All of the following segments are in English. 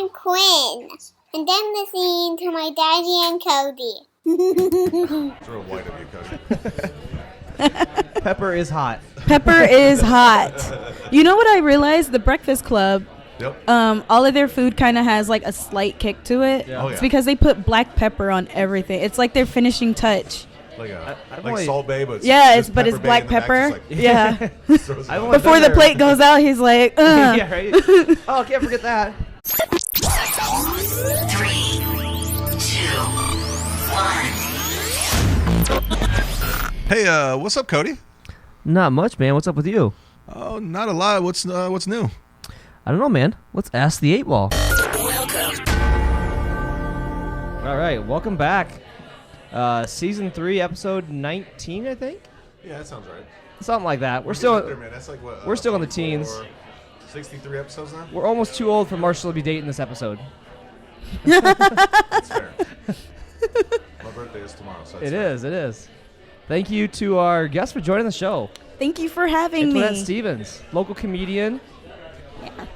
I'm Quinn, and I'm listening to my daddy and Cody. It's real white of you, Cody. Pepper is hot. Pepper is hot. You know what I realized? The Breakfast Club, Yep. all of their food kind of has like a slight kick to it. Yeah. Oh, yeah. It's because they put black pepper on everything. It's like their finishing touch. Like I've like only- Salt Bae, but Yeah, just but it's Pepper Bae black in the back, pepper. just like, Yeah. throws it I've on. only- Before the there. plate goes out, he's like, Yeah, right? Oh, can't forget that. 3, 2, 1. Hey, what's up, Cody? Not much, man. What's up with you? Oh, not a lot. What's new? I don't know, man. Let's ask the 8 Ball. All right, welcome back. Season 3, episode 19, I think? Yeah, that sounds right. Something like that. We're getting up still there, man. That's like what, we're still in the 24, teens. 63 episodes now. We're almost too old for Marshall to be dating this episode. That's fair. My birthday is tomorrow, so that's It fair. is, it is. Thank you to our guest for joining the show. thank you for having Antoinette me. Stevens, local comedian. Yeah.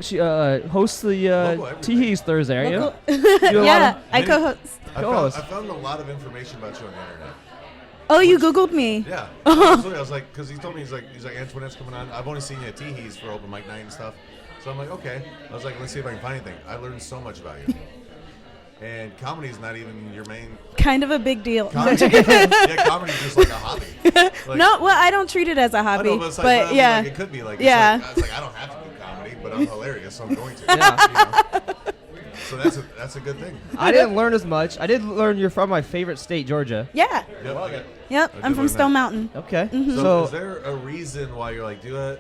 She hosts the Local everything. Teehees Thursday, aren't you? Local- You do a lot yeah, of- I co-host. I Co-host. found a lot of information about you on the internet. Oh, you Googled me. Yeah. Absolutely. I was like, because he told me he's like Antoinette's coming on. I've only seen you at Teehees for open mic night and stuff. So I'm like, okay. I was like, let's see if I can find anything. I learned so much about you. And comedy's not even your main. Kind of a big deal. Comedy's just like a hobby. Like, No, well, I don't treat it as a I hobby. know, but it's like, but well, yeah. like, it could be like, Yeah. It's like I don't have to do comedy, but I'm hilarious, so I'm going to. Yeah. You know? So that's a good thing. I didn't learn as much. I did learn you're from my favorite state, Georgia. Yeah. Yep, I got- Yep. I I'm did from learn Stone that. Mountain. Okay. So, is there a reason why you're like, do that?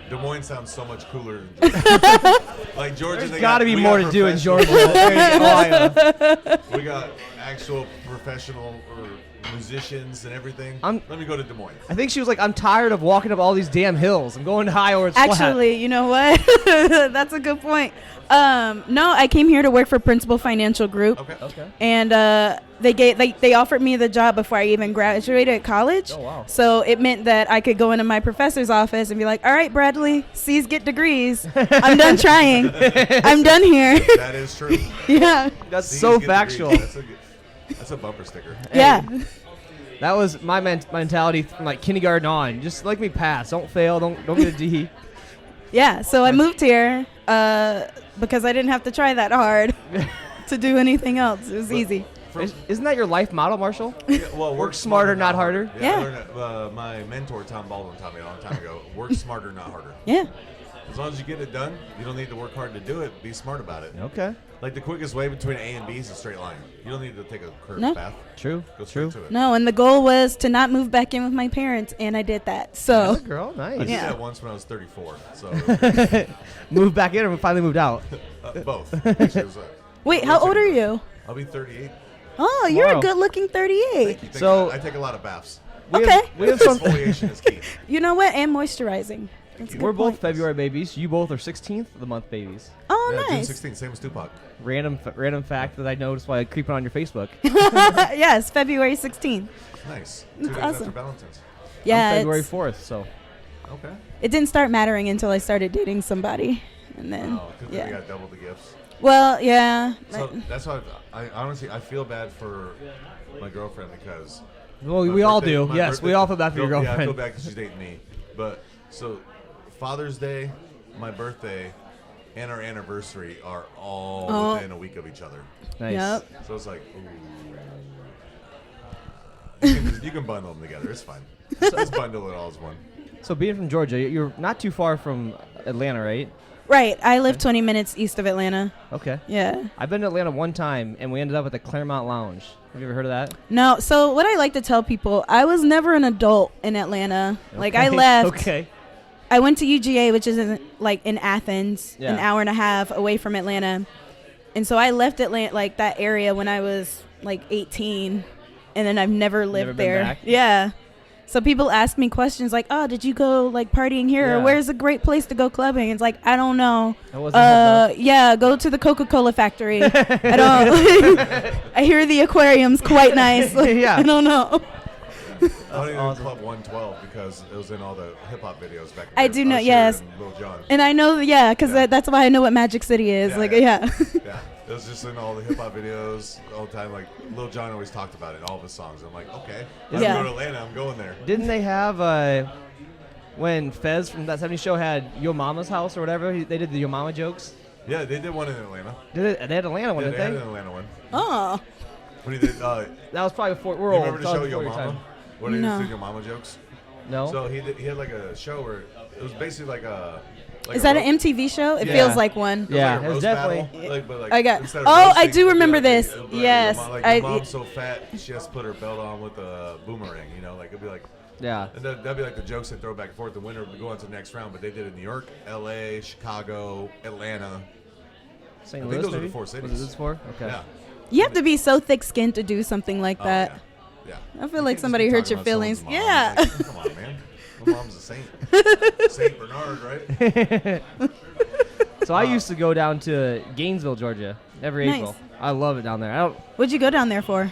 Des Moines sounds so much cooler than Georgia. Like Georgia, There's they got to be we more got to do in professional- Georgia. There you go. We got actual professional musicians and everything. I'm- Let me go to Des Moines. I think she was like, I'm tired of walking up all these damn hills. I'm going high or it's flat. Actually, you know what? That's a good point. No, I came here to work for Principal Financial Group. Okay. Okay. And they offered me the job before I even graduated college. Oh, wow. So it meant that I could go into my professor's office and be like, all right, Bradley, C's get degrees. I'm done trying. I'm done here. That is true. Yeah. That's C's so get factual. degrees. That's a bumper sticker. Yeah. That was my mentality from like kindergarten on. Just let me pass. Don't fail. Don't get a D. Yeah. So I moved here because I didn't have to try that hard to do anything else. It was easy. Isn't that your life motto, Marshall? Yeah, well, Work smarter, not harder. Yeah. I learned that, my mentor Tom Baldwin taught me a long time ago. Work smarter, not harder. Yeah. As long as you get it done, you don't need to work hard to do it. Be smart about it. Okay. Like the quickest way between A and B is a straight line. You don't need to take a curved No. path. True. Go straight True. to it. No, and the goal was to not move back in with my parents, and I did that. So Good girl. I Nice. did Yeah. that once when I was 34. So Moved back in and finally moved out. both. Actually, it was, wait, how old are you? I'll be 38. Oh, you're Tomorrow. a good-looking 38. Thank So- you. I take a lot of baths. We Okay. Have, we have some. Exfoliation is key. You know what? And moisturizing. That's a good We're both point. February babies. You both are 16th of the month babies. Oh, Yeah, June nice. 16th, same as Tupac. Random fact that I noticed while creeping on your Facebook. Yes, February 16th. Nice. 2 That's days awesome. after Valentine's. Yeah, I'm February it's- 4th. So Okay. it didn't start mattering until I started dating somebody, and then Oh, because yeah. we got double the gifts. Well, yeah. So that's why I honestly I feel bad for my girlfriend because. well, my we all birthday- do. my Yes, birthday- we all feel bad for your Yeah, I girlfriend. feel bad because she's dating me. But so Father's Day, my birthday, and our anniversary are all Oh. within a week of each other. Nice. Yep. So it's like, ooh. You can bundle them together. It's fine. Let's bundle it all as one. So being from Georgia, you're not too far from Atlanta, right? Right. I live 20 minutes east of Atlanta. Okay. Yeah. I've been to Atlanta one time, and we ended up at the Claremont Lounge. Have you ever heard of that? No. So what I like to tell people, I was never an adult in Atlanta. Like I Okay. left. Okay. I went to UGA, which is in Athens, Yeah. an hour and a half away from Atlanta. And so I left Atlanta, like that area, when I was like 18, and then I've never lived Never been there. back? Yeah. So people ask me questions like, "Oh, did you go like partying here? Yeah. Or where's a great place to go clubbing?" It's like, I don't know. That wasn't hot Yeah, go to the Coca-Cola factory. I don't. I hear the aquarium's quite nice. Like, Yeah. I don't know. I only knew awesome. Club 112 because it was in all the hip hop videos back. I then. do know, Usher yes. and Lil Jon. And I know, yeah, because Yeah. that's why I know what Magic City is. Yeah, like, yeah. yeah. Yeah, it was just in all the hip hop videos all the time. Like Lil Jon always talked about it in all of his songs. I'm like, okay, I'm Yeah. going to Atlanta. I'm going there. Didn't they have when Fez from that 70s show had Yo Mama's house or whatever? They did the Yo Mama jokes. Yeah, they did one in Atlanta. They had Atlanta one, Yeah, didn't they had they? an Atlanta one. Oh. When he did, That was probably before we're you old. remember the It's show all Yo before your Mama? time. What he No. did Yo Mama jokes? No. So he had like a show where it was basically like a. Like Is a that ro- an MTV show? It Yeah. feels like one. It was Yeah, like a it was roast definitely- battle, like, but like I got- instead of oh, I roasting, do it'd be remember like this. your Yes, your I- mom's so fat she has to put her belt on with a boomerang. You know, like it'd be like. Yeah. And that'd be like the jokes they throw back and forth. The winner would go on to the next round, but they did it in New York, L.A., Chicago, Atlanta. St. I Louis, think those are the maybe? four Was cities. it those four? Okay. Yeah. You have to be so thick-skinned to do something like Oh, that. yeah. I feel You like can't somebody just be hurt your talking about feelings. someone's mom. Yeah. Like, come on, man. My mom's a saint. Saint Bernard, right? So I used to go down to Gainesville, Georgia, every Nice. April. I love it down there. I don't. What'd you go down there for?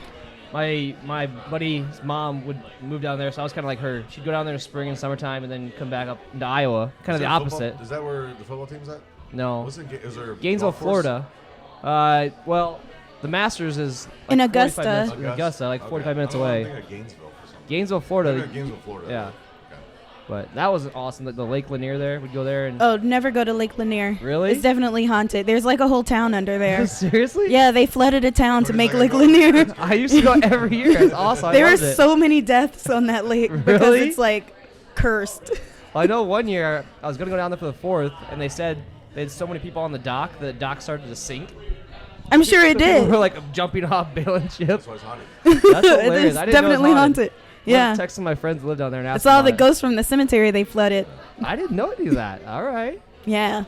My buddy's mom would move down there, so I was kind of like her. She'd go down there in spring and summertime, and then come back up into Iowa. Kind of the opposite. Is that where the football team's at? No, Is there a Gainesville, golf course? Florida. Well, the Masters is like In 45 Augusta. minutes- in Augusta, like 45 minutes I'm away. thinking of Gainesville for something. Gainesville, I'm Florida. thinking of Gainesville, Florida. Yeah. Okay. But that was awesome. The Lake Lanier there. We'd go there and. Oh, never go to Lake Lanier. Really? It's definitely haunted. There's like a whole town under there. Seriously? Yeah, they flooded a town to Cody's make like, Lake Lanier. I used to go every year. It's awesome. There I were loved it. so many deaths on that lake because Really? it's like cursed. I know one year I was gonna go down there for the 4th, and they said they had so many people on the dock that the dock started to sink. I'm sure it People did. were like jumping off, bailing ships. That's why it's haunted. That's hilarious. It's I didn't definitely know it was haunted. Yeah. I'm texting my friends that live down there and It's asking all the about ghosts from the cemetery they flooded. it. I didn't know any of that. All right. Yeah.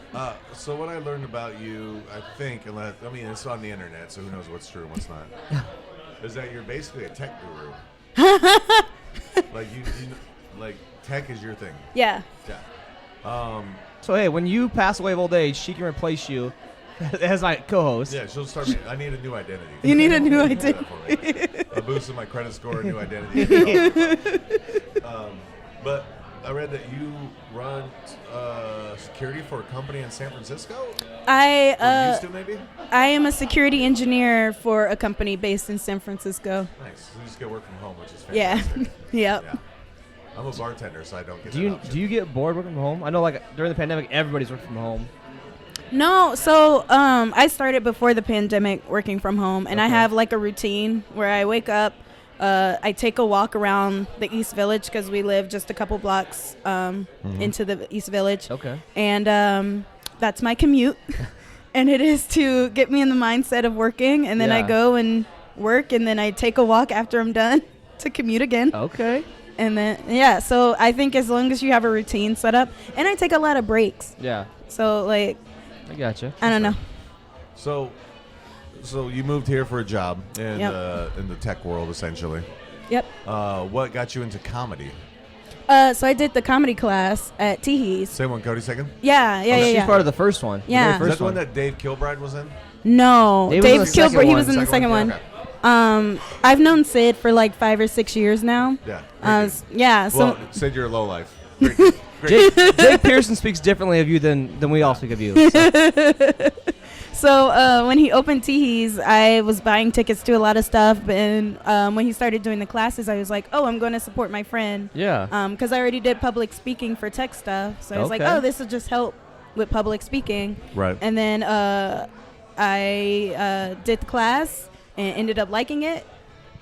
So what I learned about you, I think, it's on the internet, so who knows what's true and what's not, is that you're basically a tech guru. Like like tech is your thing. Yeah. Yeah. So hey, when you pass away of old age, she can replace you as my co-host. Yeah, she'll start. I need a new identity. You need a new Do identity. that for me. A boost in my credit score, a new identity. But I read that you run security for a company in San Francisco. Or used to maybe. I am a security engineer for a company based in San Francisco. Nice. So you just get work from home, which is Yeah. fantastic. Yep. Yeah. I'm a bartender, so I don't get. Do you that option. do you get bored working from home? I know like during the pandemic, everybody's working from home. No, so I started before the pandemic working from home, and I Okay. have like a routine where I wake up, I take a walk around the East Village because we live just a couple blocks into the East Village. Okay. And that's my commute, and it is to get me in the mindset of working, and then I Yeah. go and work, and then I take a walk after I'm done to commute again. Okay. And then, yeah, so I think as long as you have a routine set up, and I take a lot of breaks. Yeah. So, like, I gotcha. I don't know. So you moved here for a job in Yep. in the tech world, essentially. Yep. What got you into comedy? So I did the comedy class at Teehees. Same one, Cody second? Yeah. She's part of the first one. The Yeah. very Is first that the one that Dave Kilbride was in? No, Dave was in Dave the second Kilbert, he one. was in the second one. Okay. I've known Sid for like 5 or 6 years now. Yeah. Yeah, so Well, said you're a low life. Great. Great. Jake Pearson speaks differently of you than we all speak of you. So. So when he opened Teehees, I was buying tickets to a lot of stuff, and when he started doing the classes, I was like, oh, I'm going to support my friend. Yeah. Because I already did public speaking for tech stuff, so I was like, Okay. oh, this will just help with public speaking. Right. And then I did the class and ended up liking it.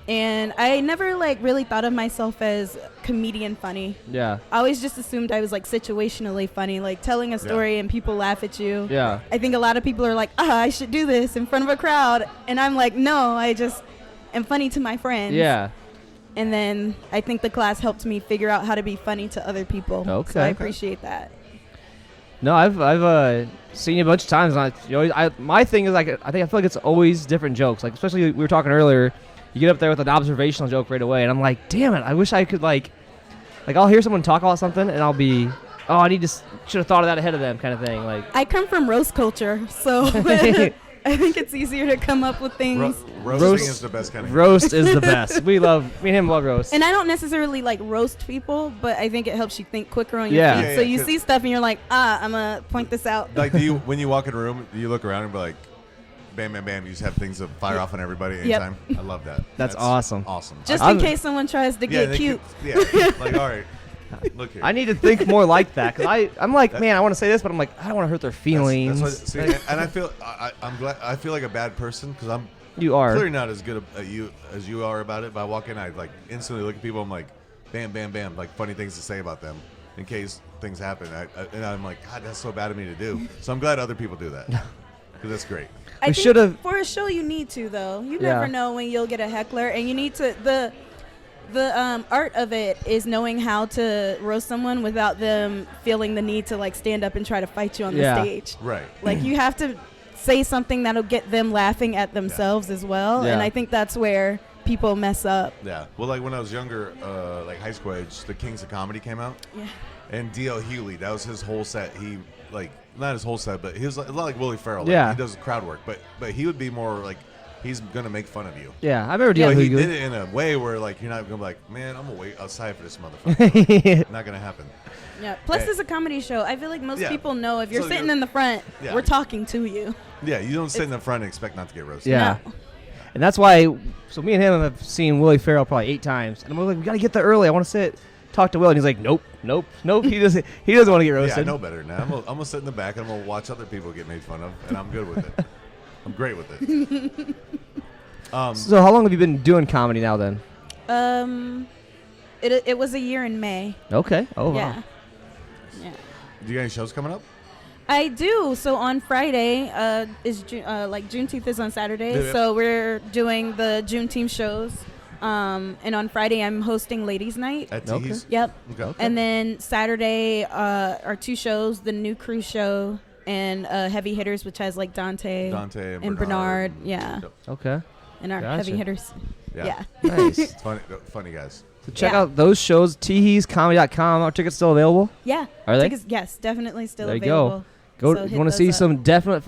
And I never like really thought of myself as comedian funny. Yeah. I always just assumed I was like situationally funny, like telling a story and people laugh at you. Yeah. I think a lot of people are like, I should do this in front of a crowd. And I'm like, no, I just am funny to my friends. Yeah. And then I think the class helped me figure out how to be funny to other people. Okay. So I appreciate that. No, I've seen you a bunch of times. And my thing is like I feel like it's always different jokes. Like especially we were talking earlier, you get up there with an observational joke right away, and I'm like, damn it, I wish I could like I'll hear someone talk about something, and I'll be, should have thought of that ahead of them, kind of thing. Like I come from roast culture, so I think it's easier to come up with things. Roasting is the best kind of Roast is the best. Me and him love roast. And I don't necessarily like roast people, but I think it helps you think quicker on your Yeah. feet. So you see stuff and you're like, I'm gonna point this out. Like, when you walk in a room, do you look around and be like, bam, bam, bam, you just have things to fire off on everybody anytime? I love that. That's awesome. Awesome. Just in case someone tries to get cute. Like, all right. Look here. I need to think more like that because I'm like, man, I want to say this, but I'm like, I don't want to hurt their feelings. That's what, and I feel I'm glad. I feel like a bad person because I'm You are clearly not as good at you as you are about it. But I walk in, I like instantly look at people. I'm like, bam, bam, bam, like funny things to say about them in case things happen. And I'm like, God, that's so bad of me to do. So I'm glad other people do that because that's great. I should have. For a show, you need to though. You Yeah. never know when you'll get a heckler, and you need to the art of it is knowing how to roast someone without them feeling the need to like stand up and try to fight you on the stage. Right. Like you have to say something that'll get them laughing at themselves as well. Yeah. And I think that's where people mess up. Yeah. Well, like when I was younger, like high school age, the Kings of Comedy came out. Yeah. And D.L. Hughley, that was his whole set. He like not his whole set, but he was a lot like Willie Ferrell. Like, Yeah. he does crowd work, but he would be more like he's gonna make fun of you. Yeah, I remember But dealing he with did it in a way where like you're not gonna be like, man, I'm gonna wait outside for this motherfucker. Not gonna happen. Yeah. Plus, it's a comedy show. I feel like most people know if you're So sitting you're- in the front, Yeah. we're talking to you. Yeah, you don't sit in the front and expect not to get roasted. Yeah. No. And that's why, so me and him have seen Willie Ferrell probably 8 times. And I'm like, we got to get there early. I want to sit, talk to Will. And he's like, nope. He doesn't want to get Yeah, roasted. I know better now. I'm gonna sit in the back and I'm gonna watch other people get made fun of, and I'm good with it. I'm great with it. So how long have you been doing comedy now then? It was a year in May. Okay. Oh, Yeah. wow. Yeah. Do you got any shows coming up? I do. So on Friday is like Juneteenth is on Saturday, Yeah. so we're doing the Juneteenth shows. And on Friday I'm hosting Ladies Night. At Okay. Tees? Yep. Okay. And then Saturday are 2 shows: the New Crew show and Heavy Hitters, which has like Dante and Bernard. Yeah. Yep. Okay. And our Gotcha. Heavy Hitters. Yeah. Nice. It's funny guys. So check Yeah. out those shows, teeheescomedy.com. Are tickets still available? Yeah. Are they? Tickets, yes, definitely still There you go. available. Go. So If hit you want to those see up. some definite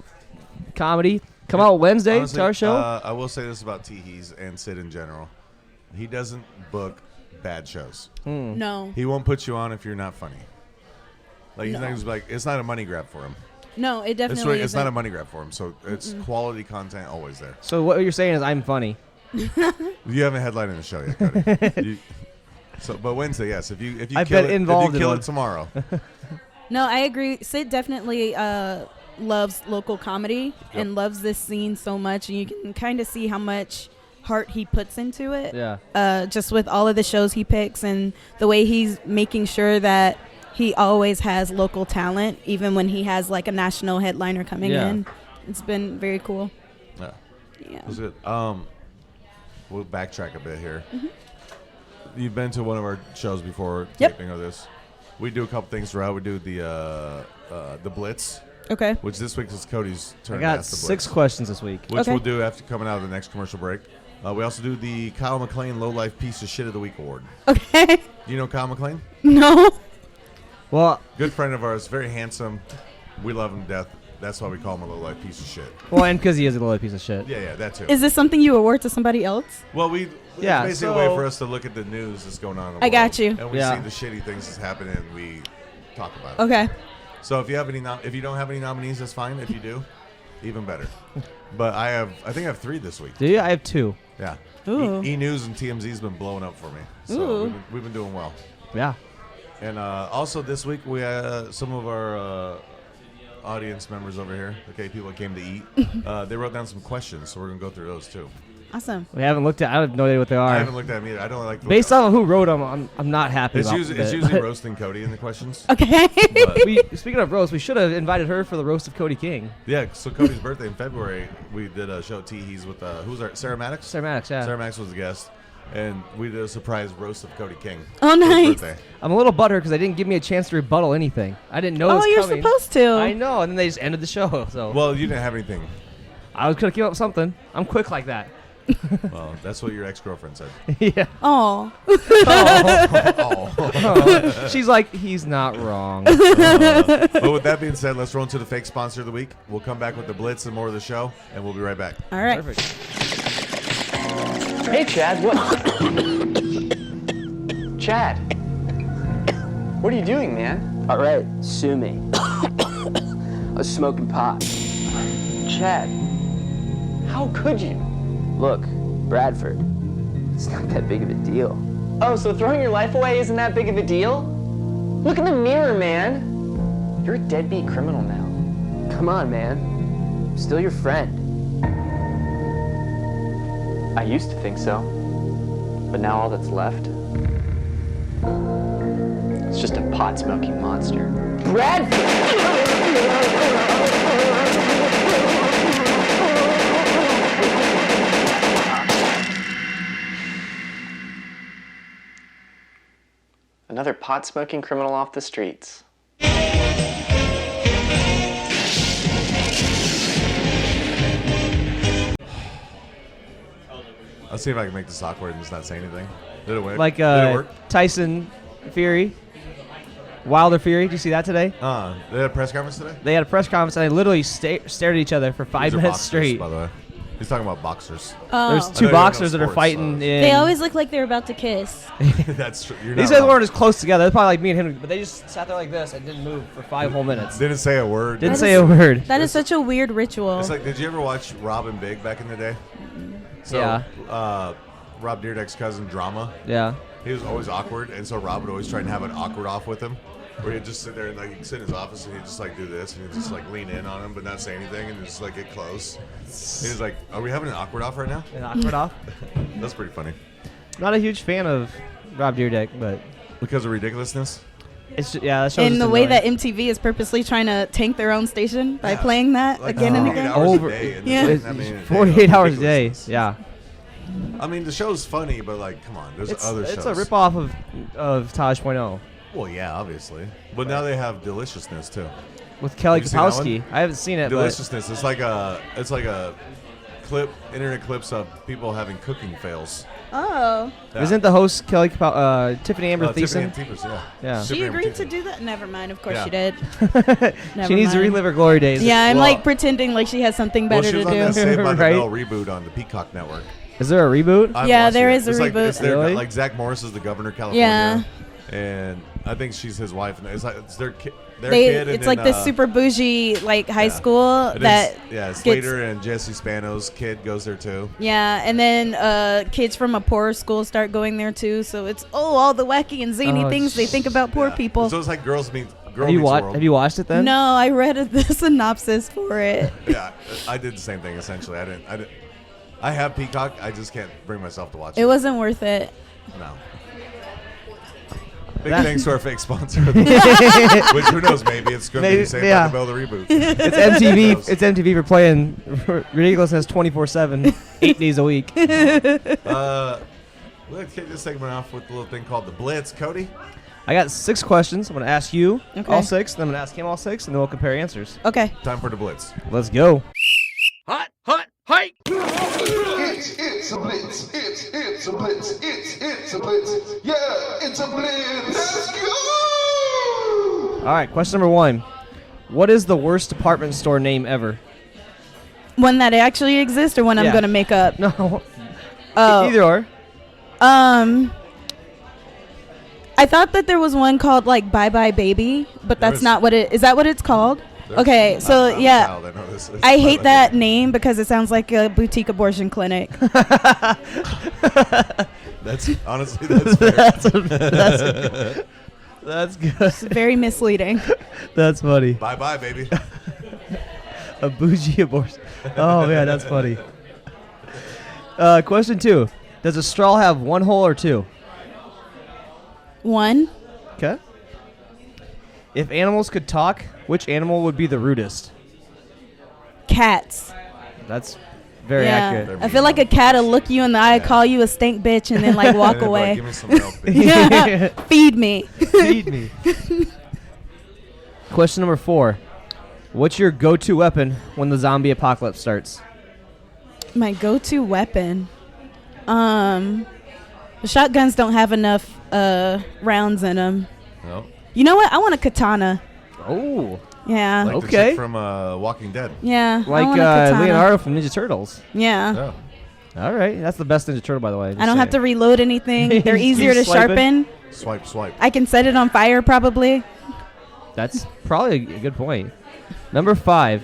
comedy, come out Wednesday Honestly, to our show. I will say this about Teehees and Sid in general. He doesn't book bad shows. No. He won't put you on if you're not funny. Like he's No. not gonna be like it's not a money grab for him. No, it definitely It's isn't. not a money grab for him. So it's quality content always there. So what you're saying is I'm funny. You haven't headlined the show yet, Cody. But Wednesday, yes. If you I've kill been it, involved if you in kill one. it tomorrow. No, I agree. Sid definitely loves local comedy and loves this scene so much, and you can kind of see how much heart he puts into it. Yeah. Just with all of the shows he picks and the way he's making sure that he always has local talent, even when he has like a national headliner coming Yeah. in. It's been very cool. Yeah, Yeah. it was good. We'll backtrack a bit here. Mm-hmm. You've been to one of our shows before, Yep. taping of this. We do a couple things throughout. We do the Blitz, Okay. which this week is Cody's turn. I to got ask the 6 Blitz, questions this week. which Okay. we'll do after coming out of the next commercial break. We also do the Kyle McLean Low Life Piece of Shit of the Week award. Okay. Do you know Kyle McLean? No. Well, Good friend of ours, very handsome. We love him to death. That's why we call him a low life piece of shit. and because he is a little piece of shit. Yeah, that too. Is this something you award to somebody else? Well, Yeah, it's basically a way so- for us to look at the news that's going on in the I world. got you. And we Yeah. see the shitty things that's happening and we talk about it. Okay. So if you have any, if you don't have any nominees, that's fine. If you do, even better. But I think I have 3 this week. Do you? I have 2. Yeah. Ooh. E-News and TMZ's been blowing up for me. So Ooh. we've been doing well. Yeah. And also this week we had some of our audience members over here, okay, people that came to eat, they wrote down some questions, so we're going to go through those too. Awesome. We haven't looked at. I have no idea what they are. I haven't looked at them either. I don't like Based on who wrote them, I'm not happy It's about usually roasting Cody in the questions. Okay. But, Speaking of roast, we should have invited her for the roast of Cody King. yeah, so Cody's birthday in February, we did a show at Teehees with who's our Sarah Maddox? Sarah Maddox, yeah. Sarah Maddox was the guest, and we did a surprise roast of Cody King. Oh, for his nice. birthday. I'm a little butthurt because they didn't give me a chance to rebuttal anything. I didn't know it was Oh, you're coming. supposed to. I know, and then they just ended the show. So Well, you didn't have anything. I was gonna keep up with something. I'm quick like that. Well, that's what your ex-girlfriend said. Yeah. Oh. Oh. She's like, he's not wrong. But with that being said, let's roll into the fake sponsor of the week. We'll come back with the Blitz and more of the show, and we'll be right back. All right. Perfect. Hey, Chad, what? Chad, what are you doing, man? All right, sue me. I was smoking pot. Chad, how could you? Look, Bradford, it's not that big of a deal. Oh, so throwing your life away isn't that big of a deal? Look in the mirror, man. You're a deadbeat criminal now. Come on, man. I'm still your friend. I used to think so, but now all that's left is just a pot-smoking monster. Bradford! Another pot-smoking criminal off the streets. I'll see if I can make this awkward and just not say anything. Did it work? Like Did it work? Tyson Fury, Wilder Fury. Did you see that today? They had a press conference today? They had a press conference and they literally stared at each other for 5 These are minutes boxers, straight. by the way. He's talking about boxers. There's Oh. two I know you boxers know that are sports, fighting. so- In, They always look like they're about to kiss. That's true. You're These not guys wrong. weren't as close together. They're probably like me and him, but they just sat there like this and didn't move for 5 whole minutes. Didn't say a word. Didn't That say is- a word. That is such a weird ritual. It's like, did you ever watch Rob and Big back in the day? So, Yeah. Rob Dyrdek's cousin, Drama, Yeah. he was always awkward, and so Rob would always try and have an awkward off with him, where he'd just sit there and like he'd sit in his office and he'd just like do this and he'd just like lean in on him but not say anything and just like get close. He was like, "Are we having an awkward off right now?" An awkward off. That's pretty funny. Not a huge fan of Rob Dyrdek, but Because of ridiculousness. it's yeah. That show's in just the way that annoying. MTV is purposely trying to tank their own station by Yeah. playing that Like again and 48 again. hours Over- a day. And Yeah. It's I mean, 48 hours a day. ridiculousness. Yeah. I mean, the show's funny, but like, come on, there's other shows. It's a ripoff of Taj.0 Well, yeah, obviously, but now they have Deliciousness too. with Kelly Have you seen that Kapowski. one? I haven't seen it, but Deliciousness. It's like a internet clips of people having cooking fails. Oh. Yeah. isn't the host Tiffany Amber Tiffany Thiessen? Amber Thiessen, yeah. Yeah. She Tiffany Amber agreed to Thiessen. do that? Never mind. Of course Yeah. she did. She needs to mind. relive her glory days. Yeah, I'm Well- like pretending like she has something Well, better she was to on that do. Saved by the Right? Bell reboot on the Peacock Network. Is there a reboot? I Yeah, watched there it. is a It's like, reboot. it's their, Really? like Zach Morris is the governor of California. Yeah. And I think she's his wife. And it's like it's their kid. It's like the super bougie like high school It is- that yeah, gets- Slater and Jesse Spano's kid goes there too. yeah, and then kids from a poorer school start going there too. So it's all the wacky and zany Oh, things they think about poor Yeah. people. So it's like Girl Meets Have you World. watched it then? No, I read the synopsis for it. Yeah, I did the same thing essentially. I have Peacock. I just can't bring myself to watch it. It wasn't worth it. No. Big thanks to our fake sponsor. Which who knows? Maybe it's going to be Maybe- Saved yeah. by the Bell the reboot. It's MTV. It's MTV for playing ridiculousness 24/7, 8 days a week. Let's kick this segment off with a little thing called the Blitz. Cody. I got 6 questions. I'm gonna ask you Okay. all 6, then I'm gonna ask him all 6, and then we'll compare answers. Okay. Time for the Blitz. Let's go. It's a blitz. It's a blitz. It's a blitz. Yeah, it's a blitz. Let's go. All right. Question number 1. What is the worst department store name ever? One that actually exists or one I'm Yeah. gonna make up? No. Oh. Either or. I thought that there was one called like Bye Bye Baby, but There that's is- not what it is. That what it's called? Okay, so I'm a yeah, child, I know this. I hate that name because it sounds like a boutique abortion clinic. That's honestly that's fair. That's good. It's very misleading. That's funny. Bye bye, baby. A bougie abortion. Oh man, that's funny. Question 2. Does a straw have 1 hole or 2? One, Okay. If animals could talk, which animal would be the rudest? cats. That's very Yeah, accurate. I feel like a cat will look you in the eye, call you a stink bitch, and then like walk And then, away. like, give me some milk. baby. Yeah, feed me. Feed me. Question number 4. What's your go-to weapon when the zombie apocalypse starts? My go-to weapon. The shotguns don't have enough rounds in them. No. You know what? I want a katana. Oh. Yeah. Like the Okay. chick from Walking Dead. Yeah. Like I want a katana. Leonardo from Ninja Turtles. Yeah. Yeah. All right. That's the best Ninja Turtle, by the way. I don't have to reload anything. They're Just easier to keep swiping. sharpen. Swipe. I can set it on fire probably. That's probably a good point. Number 5.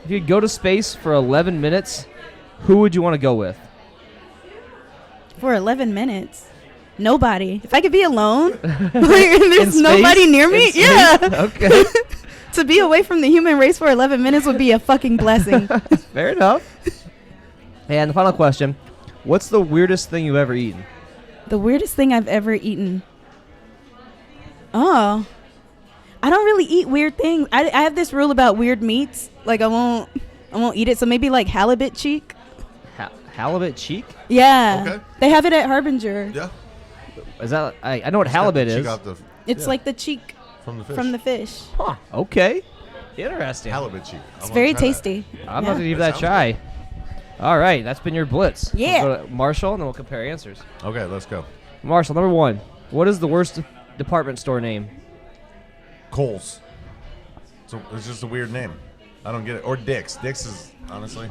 If you could go to space for 11 minutes, who would you want to go with? For 11 minutes. Nobody. If I could be alone, and In there's space? nobody near me, In space? yeah. Okay. To be away from the human race for 11 minutes would be a fucking blessing. Fair enough. And the final question. What's the weirdest thing you've ever eaten? The weirdest thing I've ever eaten. Oh. I don't really eat weird things. I have this rule about weird meats. Like I won't eat it. So maybe like halibut cheek. Halibut cheek? Yeah. Okay. They have it at Harbinger. Yeah. Is that I know what Just got halibut the cheek is. off the- It's yeah, like the cheek from the fish. from the fish. Huh. Okay. Interesting. halibut cheek. It's very tasty. I'm Yeah. about to give That that a sounds try. All right, that's been your blitz. Yeah. We'll go to Marshall, and then we'll compare answers. Okay, let's go. Marshall, number 1. What is the worst department store name? Kohl's. So it's just a weird name. I don't get it. Or Dick's. Dick's is honestly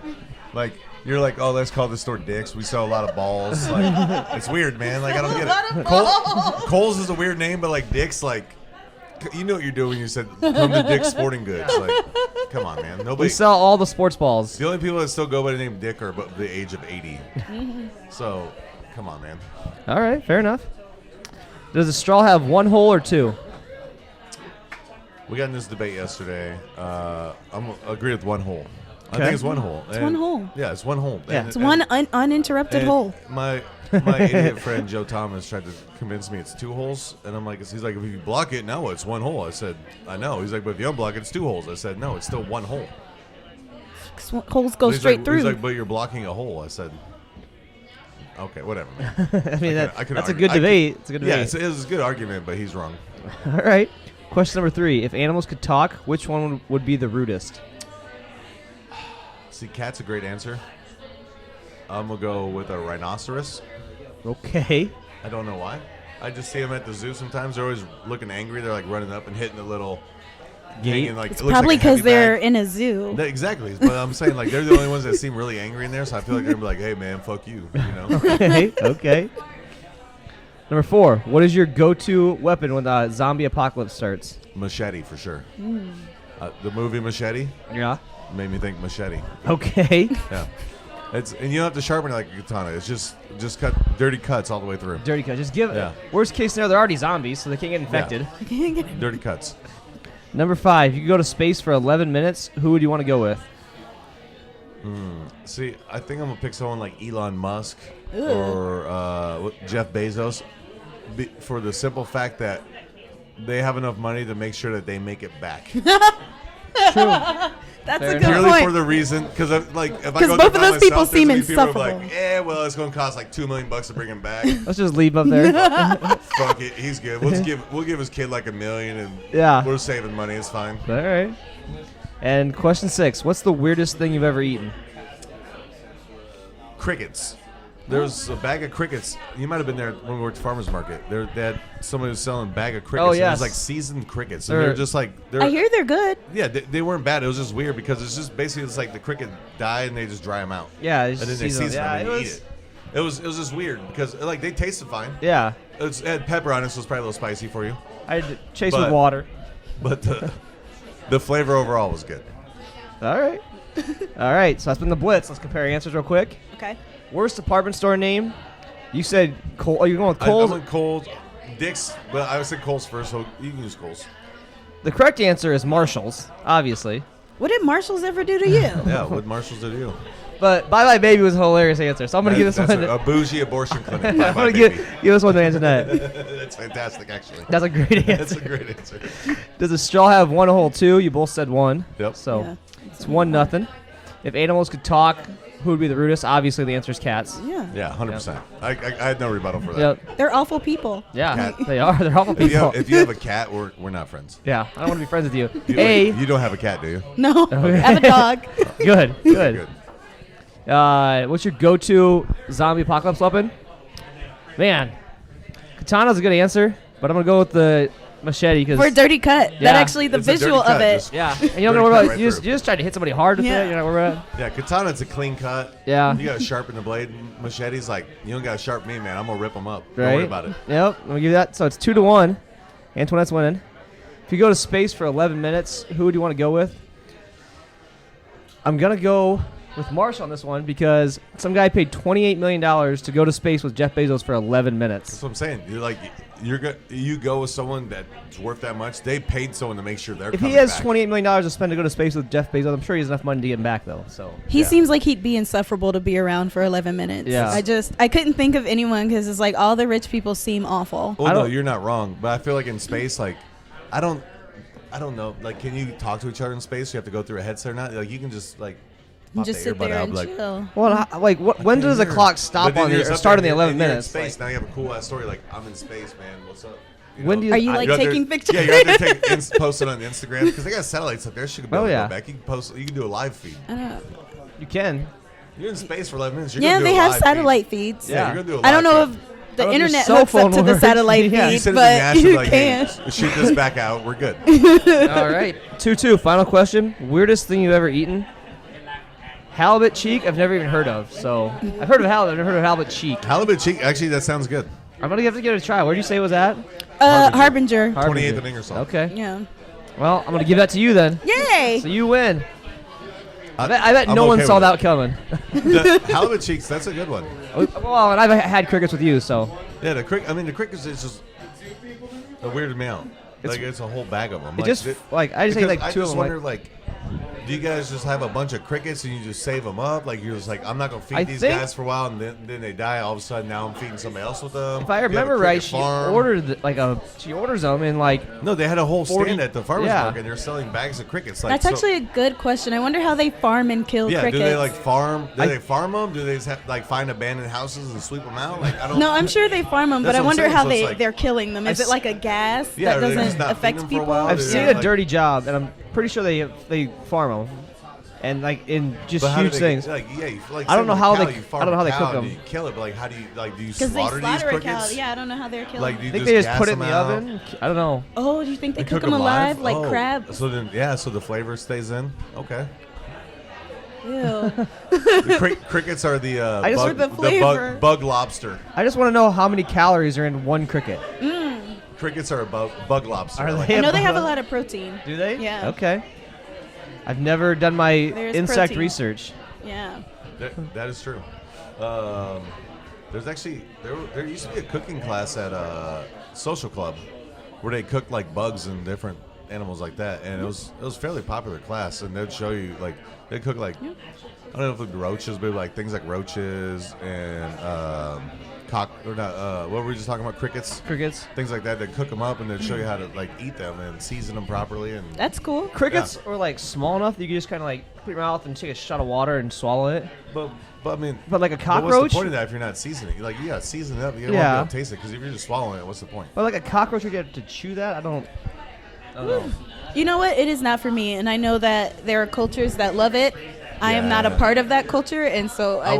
like you're like, oh, let's call this store Dick's. We sell a lot of balls. Like it's weird, man. Like I don't get it. Kohl's is a weird name, but like Dick's, like you know what you're doing when you said come to Dick's Sporting Goods. Like, come on, man. We Nobody. sell all the sports balls. The only people that still go by the name Dick are above the age of 80. So, come on, man. All right, fair enough. Does a straw have 1 hole or 2? We got in this debate yesterday. I'm agree with 1 hole. I Okay. think it's 1 hole. It's 1 hole. Yeah, it's 1 hole. Yeah. It's one uninterrupted and hole. My idiot friend Joe Thomas tried to convince me it's 2 holes, and I'm like, he's like, if you block it, no, it's 1 hole. I said, I know. He's like, but if you unblock it, it's 2 holes. I said, no, it's still 1 hole. 'Cause holes go He's straight like, through. He's like, but you're blocking a hole. I said, okay, whatever, man. I mean, I could that's a argue. good debate. It's a good Yeah, debate. it's a good argument, but he's wrong. All right. Question number 3. If animals could talk, which one would be the rudest? See, cat's a great answer. I'm going to go with a rhinoceros. Okay. I don't know why. I just see them at the zoo sometimes. They're always looking angry. They're like running up and hitting the little Gate? hanging, like, It's it looks probably like a heavy because they're bag. in a zoo. Exactly. But I'm saying, like, they're the only ones that seem really angry in there, so I feel like they're going to be like, hey, man, fuck you. You know? Okay. Okay. Number 4. What is your go-to weapon when the zombie apocalypse starts? Machete, for sure. The movie Machete Yeah. made me think machete. Okay. Yeah. And you don't have to sharpen it like a katana. It's just cut dirty cuts all the way through. Dirty cut. Just give it. Yeah. Worst case scenario, they're already zombies, so they can't get infected. Dirty cuts. Number 5. You could go to space for 11 minutes. Who would you want to go with? See, I think I'm gonna pick someone like Elon Musk or Jeff Bezos, for the simple fact that they have enough money to make sure that they make it back. True. That's Fair a enough. good Purely point. for the reason, because like if I 'Cause go both there of by those people myself, there's seem gonna be people who are insufferable. like, well, it's gonna cost like $2 million to bring him back. Let's just leave up there. Fuck it, he's good. We'll give his kid like $1 million, and Yeah. we're saving money. It's fine. All right. And question 6. What's the weirdest thing you've ever eaten? Crickets. There's a bag of crickets. You might have been there when we worked at farmers market. They had somebody was selling a bag of crickets. Oh, and it yes. was like seasoned crickets. And They're- they're just like I hear they're good. Yeah, they weren't bad. It was just weird because it's just basically it's like the cricket died and they just dry them out. Yeah. And then they season them yeah, and you eat it. It was just weird because like they tasted fine. Yeah. It had pepper on it, so it's probably a little spicy for you. I had to chase with But- water. But the flavor overall was good. All right. All right. So that's been the blitz. Let's compare answers real quick. Okay. Worst department store name? You said Cole. Oh, you're going with I Kohl's? went Kohl's, Dick's, but I would say Kohl's first, so you can use Kohl's. The correct answer is Marshall's, obviously. What did Marshalls ever do to you? Yeah, what Marshalls did you? But Bye Bye Baby was a hilarious answer, so I'm going to give this That's one. a bougie abortion clinic. I'm Bye-bye, going to baby. give this one to Antoinette. That's fantastic, actually. That's a great answer. That's a great answer. Does a straw have 1 hole 2? You both said 1. Yep. So Yeah. it's 1-0. If animals could talk, who would be the rudest? Obviously, the answer is cats. Yeah. Yeah, 100%. I had no rebuttal for that. Yep. They're awful people. Yeah, Cat. they are. They're awful If you, people. have, if you have a cat, we're not friends. Yeah, I don't want to be friends with you. You, A. you don't have a cat, do you? No. Okay. I have a dog. Good. Good. What's your go-to zombie apocalypse weapon? Man, katana's a good answer, but I'm gonna go with the machete because For a dirty cut. Yeah. That actually, the It's a dirty visual cut, of it. just- yeah, and you don't Dirty know cut what right you through. just try to hit somebody hard with Yeah. it. You're not worried about. Yeah, katana's a clean cut. Yeah. You gotta sharpen the blade. Machete's like, you don't gotta sharpen me, man. I'm gonna rip them up. Right. Don't worry about it. Yep. I'm gonna give you that. So it's 2-1. Antoinette's winning. If you go to space for 11 minutes, who do you want to go with? I'm gonna go with Marsh on this one because some guy paid $28 million to go to space with Jeff Bezos for 11 minutes. That's what I'm saying. You're like, you go with someone that's worth that much. They paid someone to make sure they're If he coming has back. $28 million to spend to go to space with Jeff Bezos, I'm sure he has enough money to get him back though. So He Yeah. seems like he'd be insufferable to be around for 11 minutes. Yeah. I couldn't think of anyone because it's like all the rich people seem awful. Well, I no, don't- you're not wrong. But I feel like in space, like, I don't know. Like, can you talk to each other in space? You have to go through a headset or not? Like, you can just like pop Just the sit earbud there out, and like, chill. well, like when does the Here. clock stop But then on you're the or up start on there the 11 and you're in minutes? space. Like, Now you have a cool ass story. Like, I'm in space, man. What's up? When do you- Are you I- like You're out there- taking pictures? Yeah, you're out there post it on Instagram because they got satellites up there. She can Oh, go yeah. back. You can post. You can do a live feed. I don't know. you can. You're in space for 11 minutes. You're Yeah, gonna do they a have live satellite feeds. Feed. Yeah. Yeah, you're gonna do a I don't live know feed. if I the don't know if internet your hooks cell up to phone the works. satellite Yeah. You feed, send it to but NASA, you like, can. hey, shoot this back out. We're good. All right, 2-2. Final question. Weirdest thing you've ever eaten? Halibut cheek. I've never even heard of. So I've heard of halibut. I've never heard of halibut cheek. Halibut cheek. Actually, that sounds good. I'm gonna have to give it a try. Where did you say it was at? Harbinger. 28th and Ingersoll. Okay. Yeah. Well, I'm gonna give that to you then. Yay! So you win. I bet I'm no one okay saw with that coming. The halibut cheeks. That's a good one. Well, and I've had crickets with you, so Yeah, the crickets is just a weirded me out. Like it's a whole bag of them. it just like I just ate like I two of just them. wonder, Like, do you guys just have a bunch of crickets and you just save them up? Like you're just like, I'm not gonna feed I these think- guys for a while, and then they die. All of a sudden, now I'm feeding somebody else with them. if I You have a remember right, cricket she farm. ordered she orders them in like No, they had a whole 40 stand at the farmers yeah. market, and they're selling bags of crickets. Like, That's so- actually a good question. I wonder how they farm and kill Yeah, crickets. do they like farm? Do I- they farm them? Do they just have, like find abandoned houses and sweep them out? Like I don't. No, I'm sure they farm them, but That's I what I'm wonder saying, how so it's like- they're killing them. Is I it like a gas Yeah, that are they just doesn't not affect feeding them for a people? while? I've Yeah. seen Like- a dirty job, and I'm pretty sure they farm them, and like in just But how huge do they, things. Like, yeah, you, like I don't same know with how a cow, they- you I farm don't know how a they cow cook and them. You kill it, but like how do you Because they slaughter these slaughter a cow. crickets? Yeah, I don't know how they're killing. Like do you I think just they just gas put it in them the out? oven. I don't know. Oh, do you think they And cook them alive like Oh. crab? So then, yeah, so the flavor stays in. Okay. Ew. The crickets are the I just bug, heard the flavor. bug lobster. I just want to know how many calories are in one cricket. Crickets are a bug lobster. Are Like, they? I know they have a Yeah. lot of protein. Do they? Yeah. Okay. I've never done my There's insect protein. research. Yeah. that is true. There's actually there used to be a cooking class at a social club where they cooked like bugs and different animals like that, and it was a fairly popular class. And they'd show you like they cook like I don't know if it was roaches, but like things like roaches and what were we just talking about? Crickets. Crickets. Things like that. They cook them up and they'd show you how to like eat them and season them properly. And That's cool. Crickets are like small enough that you can just kind of like put your mouth and take a shot of water and swallow it. but I mean, But like a but cockroach, what's the point of that if you're not seasoning? Like you got to season it up. You don't Yeah. want to taste it because if you're just swallowing it, what's the point? but like a cockroach, you get to chew that. I don't know. You know what? It is not for me, and I know that there are cultures that love it. I am not a Yeah. part of that culture, and so I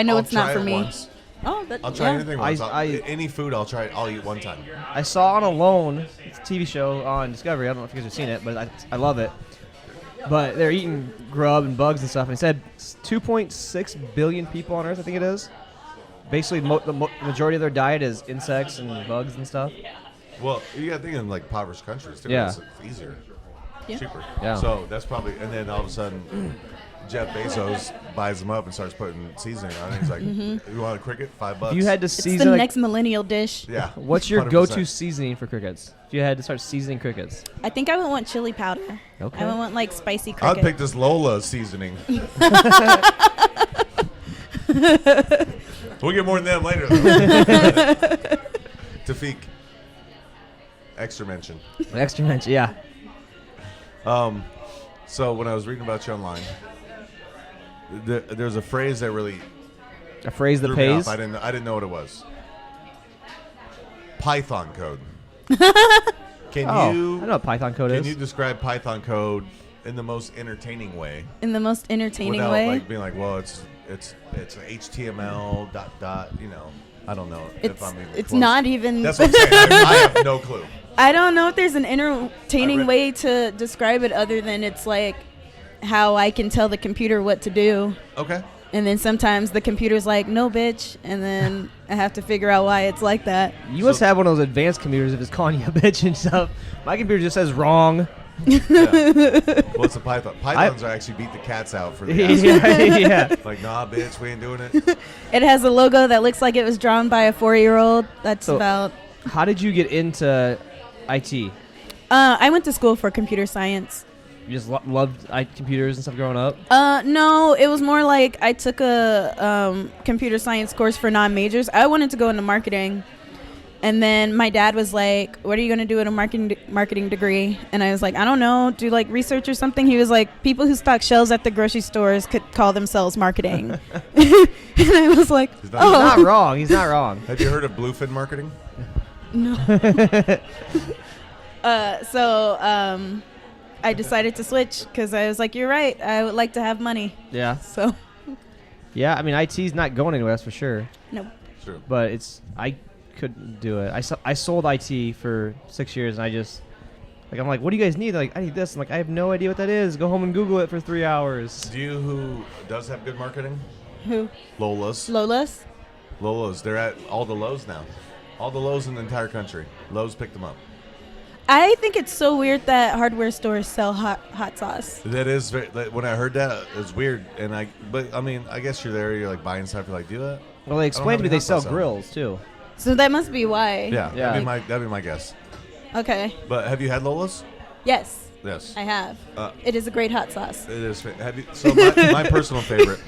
know I'll it's not try for it me. once. Oh, that, I'll try yeah. anything once. I- Any food, I'll try. I'll eat one time. I saw On Alone, it's a TV show on Discovery. I don't know if you guys have seen it, but I love it. But they're eating grub and bugs and stuff. And it said 2.6 billion people on Earth, I think it is. Basically, the majority of their diet is insects and bugs and stuff. Well, you got to think in like impoverished countries too. Yeah. It's easier, Yeah. cheaper. Yeah. So that's probably, and then all of a sudden, Jeff Bezos buys them up and starts putting seasoning on it. He's like, "You want a cricket? $5." If you had to It's the season, like, next millennial dish. Yeah. what's your 100%. go-to seasoning for crickets? If you had to start seasoning crickets, I think I would want chili powder. Okay. I would want like spicy I'd cricket. pick this Lola seasoning. We'll get more than that later. Though. Tafik. Extra mention. an extra mention, yeah. So when I was reading about you online, there's a phrase that really A phrase that threw me pays. off. I didn't know what it was. Python code. Can Oh, you I know what Python code can is. you describe Python code in the most entertaining way. In the most entertaining without, way. like being like, well, it's HTML ... You know, I don't know if I'm even It's close. not even. That's what I'm saying. I have no clue. I don't know if there's an entertaining way to describe it other than it's like how I can tell the computer what to do. Okay. And then sometimes the computer's like, no, bitch. And then I have to figure out why it's like that. You must have one of those advanced computers if it's calling you a bitch and stuff. My computer just says wrong. Yeah. Well, it's a Python. Pythons are actually beat the cats out for the yeah. Like, nah, bitch, we ain't doing it. It has a logo that looks like it was drawn by a 4-year-old. That's So- about. How did you get into IT? I went to school for computer science. You just loved computers and stuff growing up? No, it was more like I took a computer science course for non-majors. I wanted to go into marketing. And then my dad was like, what are you going to do with a marketing degree? And I was like, I don't know, do like research or something. He was like, people who stock shelves at the grocery stores could call themselves marketing. And I was like, He's He's not wrong. He's not wrong. Have you heard of bluefin marketing? no. I decided to switch because I was like, you're right. I would like to have money. Yeah. So, Yeah, I mean, IT's not going anywhere, that's for sure. no. True. But I couldn't do it. I sold IT for 6 years, and I'm like, what do you guys need? They're like, I need this. I'm like, I have no idea what that is. Go home and Google it for 3 hours. Do you who does have good marketing? Who? Lola's. Lola's? Lola's. They're at all the Lowe's now. All the Lowe's in the entire country. Lowe's picked them up. I think it's so weird that hardware stores sell hot sauce. That is when I heard that, it was weird. But I mean, I guess you're there. You're like buying stuff. You're like, do that? Well, they explained to me any they sell hot sauce out. grills, too. So that must be why. Yeah. Yeah. That'd be my guess. Okay. But have you had Lola's? Yes, Yes. I have. Uh, It is a great hot sauce. It is. Have you? So my personal favorite.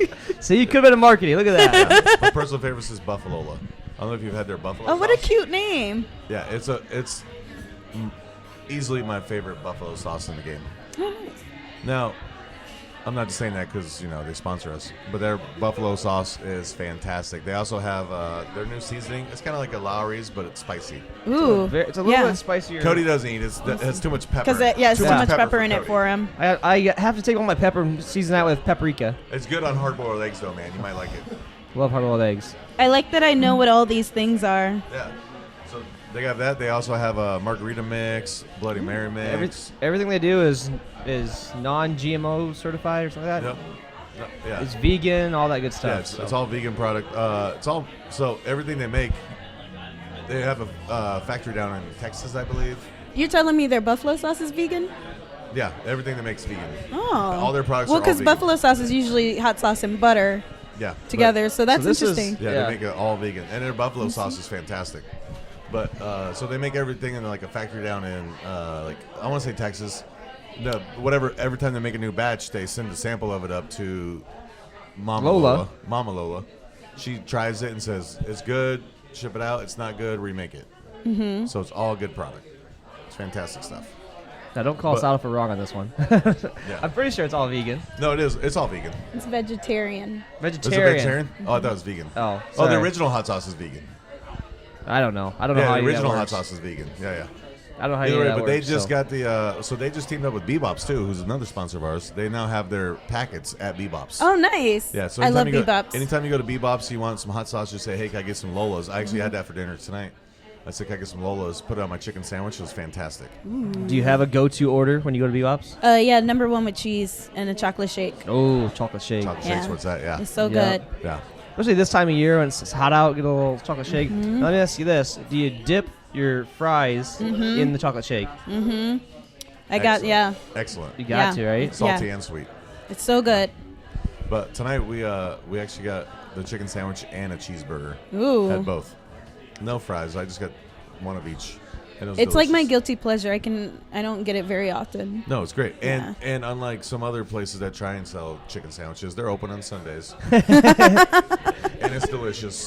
See, you could have been in marketing. Look at that. My personal favorite is Buffalo Lola. I don't know if you've had their buffalo. Oh, what a sauce. cute name. Yeah, it's easily my favorite buffalo sauce in the game. Oh, nice. Now, I'm not just saying that because they sponsor us, but their buffalo sauce is fantastic. They also have their new seasoning. It's kind of like a Lowry's, but it's spicy. Ooh. It's a little bit spicier. Cody doesn't eat it. It has too much pepper. Because it's too much pepper in it Cody. for him. I have to take all my pepper and season that with paprika. It's good on hard-boiled eggs, though, man. You might like it. Love hard-boiled eggs. I like that I know what all these things are. Yeah. So they got that. They also have a margarita mix, Bloody Mary mix. Everything they do is non-GMO certified or something like that. Yep. Yeah. It's vegan, all that good Yeah, stuff. it's all vegan product. It's all so everything they make. They have a factory down in Texas, I believe. You're telling me their buffalo sauce is vegan? Yeah, everything they makes vegan. Oh. All their products Well, are all because vegan. buffalo sauce is usually hot sauce and butter Yeah. together, so that's this is- interesting. Yeah, they make it all vegan, and their buffalo sauce is fantastic. But so they make everything in like a factory down in like I want to say Texas. Every time they make a new batch, they send a sample of it up to Mama Lola. Mama Lola. She tries it and says it's good. Ship it out. It's not good. Remake it. Mm-hmm. So it's all good product. It's fantastic stuff. Now, don't call us But- out if we're wrong on this one. Yeah. I'm pretty sure it's all vegan. No, it is. It's all vegan. It's vegetarian. Is it Vegetarian. vegetarian? Oh, I thought it was vegan. Oh, the sorry. original hot sauce is vegan. I don't know. I don't know Yeah, how the you original hot works. sauce is vegan. Yeah. I don't know how Either you way, that but they works, just so. got the so they just teamed up with BBops too, who's another sponsor of ours. They now have their packets at BBops. Oh, nice. Yeah, so I love anytime you go- BBops. Anytime you go to BBops, you want some hot sauce, just say, hey, can I get some Lolas? I actually had that for dinner tonight. I said, can I get some Lolas? Put it on my chicken sandwich. It was fantastic. Do you have a go-to order when you go to BBops? Yeah, number one with cheese and a chocolate shake. Oh, chocolate shake. Chocolate Yeah. shakes, what's that? Yeah. It's so Yeah. good. Yeah. Especially this time of year when it's hot out, get a little chocolate shake. Now, let me ask you this. Do you dip your fries in the chocolate shake? I got, Excellent. Excellent. You got Yeah. to, right? Salty Yeah. and sweet. It's so good. But tonight we actually got the chicken sandwich and a cheeseburger. Ooh. Had both. No fries. I just got one of each. And it was It's like my delicious. guilty pleasure. I don't get it very often. No, it's great. Yeah. And unlike some other places that try and sell chicken sandwiches, they're open on Sundays. And it's delicious.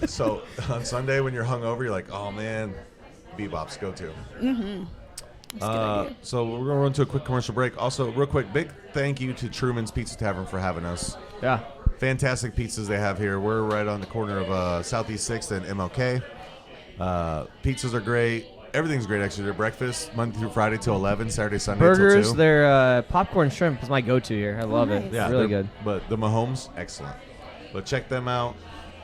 So on Sunday when you're hungover, you're like, oh man, BBops, go to. So we're gonna run to a quick commercial break. Also, real quick, big thank you to Truman's Pizza Tavern for having us. Yeah. Fantastic pizzas they have here. We're right on the corner of Southeast 6th and MLK. Pizzas are great. Everything's great, actually. Their breakfast, Monday through Friday till 11, Saturday, Sunday Burgers, till 2. their popcorn shrimp is my go-to here. I love it. Yeah, It's really they're- good. But the Mahomes, excellent. But check them out,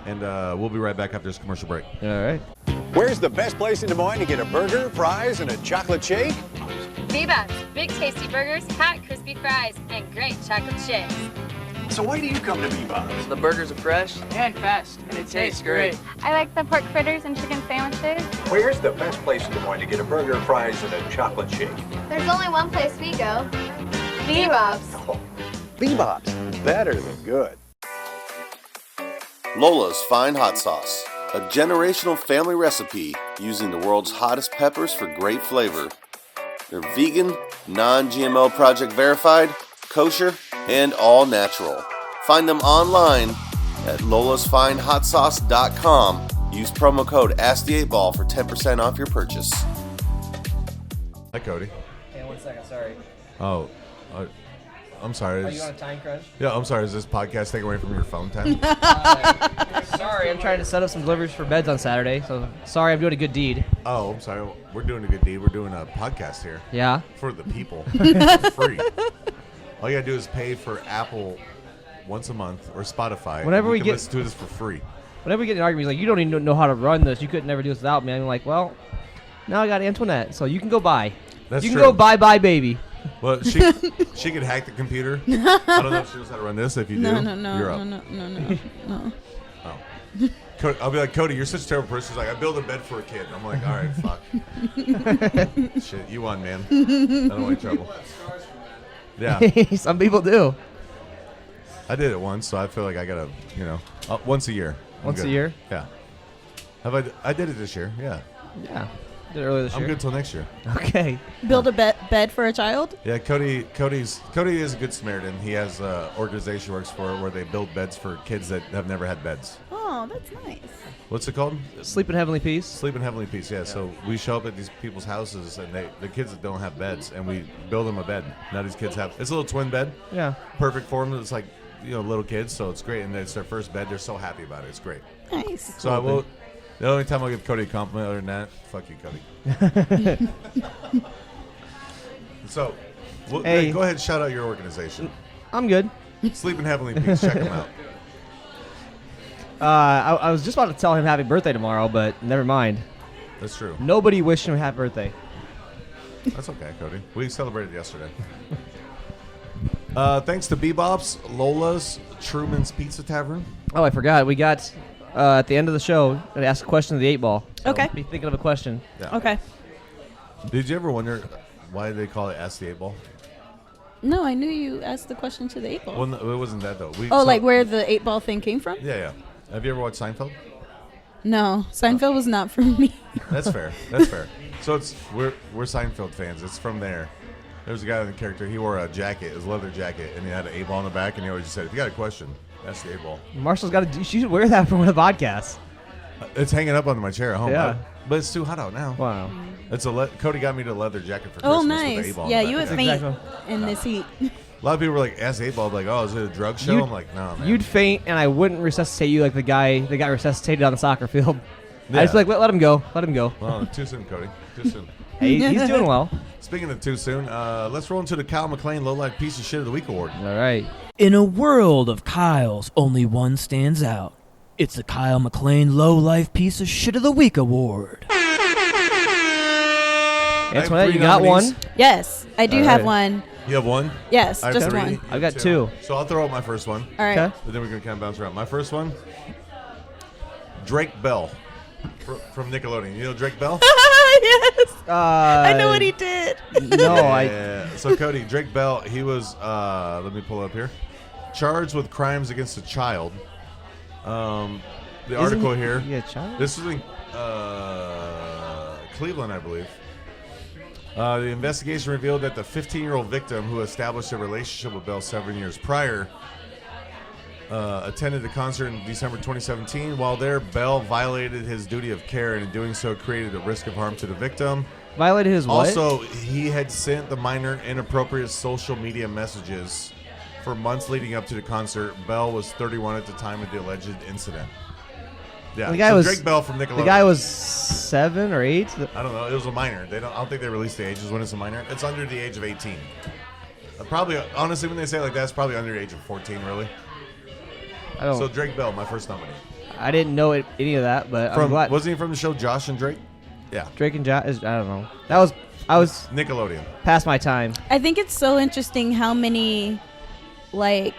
and we'll be right back after this commercial break. All right. Where's the best place in Des Moines to get a burger, fries, and a chocolate shake? BBops, big tasty burgers, hot crispy fries, and great chocolate shakes. So why do you come to BBops? The burgers are fresh and fast, and it tastes great. I like the pork fritters and chicken sandwiches. Where's the best place in Des Moines to get a burger, fries, and a chocolate shake? There's only one place we go. BBops. Oh, BBops, better than good. Lola's Fine Hot Sauce, a generational family recipe using the world's hottest peppers for great flavor. They're vegan, non-GMO project verified, kosher, and all natural. Find them online at lolasfinehotsauce.com. Use promo code AskTheEightBall for 10% off your purchase. Hi, Cody. Hey, 1 second. Sorry. Oh, I'm sorry. Are you on a time crunch? Yeah, I'm sorry. Is this podcast taking away from your phone time? Sorry, I'm trying to set up some deliveries for beds on Saturday. So sorry, I'm doing a good deed. Oh, I'm sorry. We're doing a good deed. We're doing a podcast here. Yeah. For the people. For free. All you gotta do is pay for Apple once a month or Spotify. Whenever we can get listen to this for free. Whenever we get in an argument, he's like, you don't even know how to run this. You could never do this without me. I'm like, well, now I got Antoinette, so you can go buy. That's you true. can go bye, baby. Well, she could hack the computer. I don't know if she knows how to run this. If you do, you're up. No. Oh. I'll be like, Cody, you're such a terrible person. She's like, I built a bed for a kid. I'm like, all right, fuck. Shit, you won, man. I don't want any trouble. Yeah. Some people do. I did it once, so I feel like I gotta, once a year. Once a year? Yeah. I did it this year. Yeah. Yeah. Did it earlier this year. I'm good till next year. Okay. Build a bed for a child? Yeah, Cody is a good Samaritan. He has an organization he works for where they build beds for kids that have never had beds. Oh, that's nice. What's it called? Sleep in Heavenly Peace. Sleep in Heavenly Peace, yeah. So we show up at these people's houses, and the kids that don't have beds, and we build them a bed. Now these kids have, it's a little twin bed. Yeah. Perfect for them. It's like, little kids, so it's great. And it's their first bed. They're so happy about it. It's great. Nice. So I will, the only time I'll give Cody a compliment other than that, fuck you, Cody. So, Hey. go ahead and shout out your organization. I'm good. Sleep in Heavenly Peace. Check them out. I was just about to tell him happy birthday tomorrow, but never mind. That's true. Nobody wished him a happy birthday. That's okay, Cody. We celebrated yesterday. Thanks to BBops, Lola's, Truman's Pizza Tavern. Oh, I forgot. We got, at the end of the show, to ask a question of the 8-Ball. So Okay. Be thinking of a question. Yeah. Okay. Did you ever wonder why they call it Ask the 8-Ball? No, I knew you asked the question to the 8-Ball. Well, no, it wasn't that, though. Like where the 8-Ball thing came from? Yeah. Have you ever watched Seinfeld? No, Seinfeld was not for me. That's fair. So we're Seinfeld fans. It's from there. There's a guy in the character. He wore a jacket, his leather jacket, and he had an 8-Ball in the back. And he always just said, "If you got a question, that's the 8-Ball." Marshall's got to. She should wear that for one of the podcasts. It's hanging up under my chair at home. Yeah. But it's too hot out now. Wow. It's Cody got me the leather jacket for Christmas. Oh, With nice. the 8-Ball Yeah, in the you would back. faint in this heat. A lot of people were like, "Ask the 8-Ball." Like, "Oh, is it a drug show?" I'm like, "No, man." You'd faint, and I wouldn't resuscitate you like the guy that got resuscitated on the soccer field. Yeah. I just like let him go. Let him go. Well, too soon, Cody. Too soon. Hey, he's doing well. Speaking of too soon, let's roll into the Kyle McLean Low Life Piece of Shit of the Week award. All right. In a world of Kyles, only one stands out. It's the Kyle McLean Low Life Piece of Shit of the Week award. Antoinette, you got nominees. one? Yes, I do have one. You have one? Yes, I have just three. one. You I've have got two. So I'll throw out my first one. All right. Okay. But then we're going to kind of bounce around. My first one, Drake Bell from Nickelodeon. You know Drake Bell? Yes. I know what he did. No, Yeah. So Cody, Drake Bell, he was, let me pull it up here, charged with crimes against a child. The article here. Yeah, child. This was in Cleveland, I believe. The investigation revealed that the 15-year-old victim, who established a relationship with Bell 7 years prior, attended the concert in December 2017. While there, Bell violated his duty of care, and in doing so created a risk of harm to the victim. Violated his what? Also, he had sent the minor inappropriate social media messages for months leading up to the concert. Bell was 31 at the time of the alleged incident. Yeah. The guy so was Drake Bell from Nickelodeon. The guy was 7 or 8. I don't know. It was a minor. I don't think they released the ages when it's a minor. It's under the age of 18. Probably, honestly, when they say it like that, it's probably under the age of 14, really. So Drake Bell, my first nominee. I didn't know any of that, but I'm glad. Wasn't he from the show Josh and Drake? Yeah. Drake and Josh. I don't know. I was Nickelodeon. Past my time. I think it's so interesting how many, like,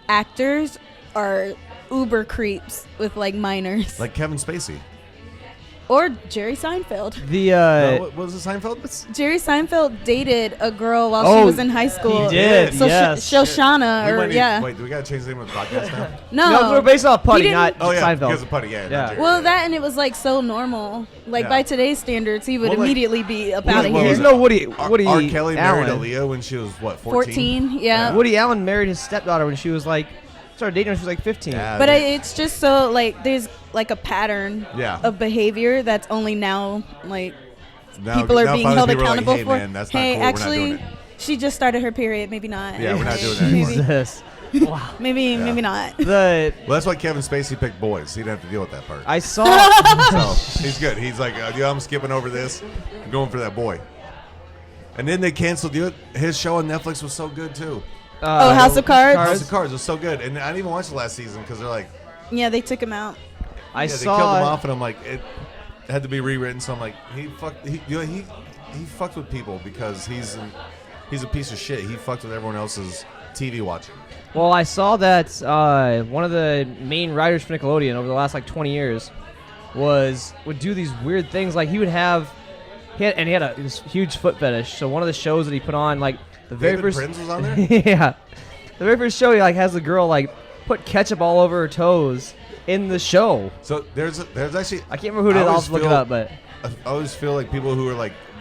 actors are uber creeps with, like, minors. Like Kevin Spacey. Or Jerry Seinfeld. What was it, Seinfeld? Jerry Seinfeld dated a girl while she was in high school. He did, so yes. Shoshana, Wait, do we got to change the name of the podcast now? No, we're based off Putty, not Seinfeld. Because of Putty, yeah. Well, that and it was like so normal. Like by today's standards, he would immediately be up out of here. There's no Woody R. Kelly married Aaliyah when she was, what, 14? Yeah. Woody Allen married his stepdaughter when she was like, started dating when she was like 15. Yeah, but it's just so, like, there's like a pattern of behavior that's only now, like, people are being held accountable like, hey, for. Man, that's not cool. Actually, we're not doing it. She just started her period. Maybe not. Yeah, we're not doing that anymore. Jesus. Wow. Maybe not. Well, that's why Kevin Spacey picked boys. He didn't have to deal with that part. I saw. So he's good. He's like, I'm skipping over this. I'm going for that boy. And then they canceled his show on Netflix was so good too. House of Cards. House of Cards was so good, and I didn't even watch the last season because they're like, yeah, they took him out. They killed him off, and I'm like, it had to be rewritten. So I'm like, he fucked with people because he's a piece of shit. He fucked with everyone else's TV watching. Well, I saw that one of the main writers for Nickelodeon over the last like 20 years would do these weird things. Like he had this huge foot fetish. So one of the shows that he put on, like the very David first Prince was on there. Yeah, the very first show he like has the girl like put ketchup all over her toes in the show. So there's actually I can't remember who it is. I'll have to look it up, but I always feel like people who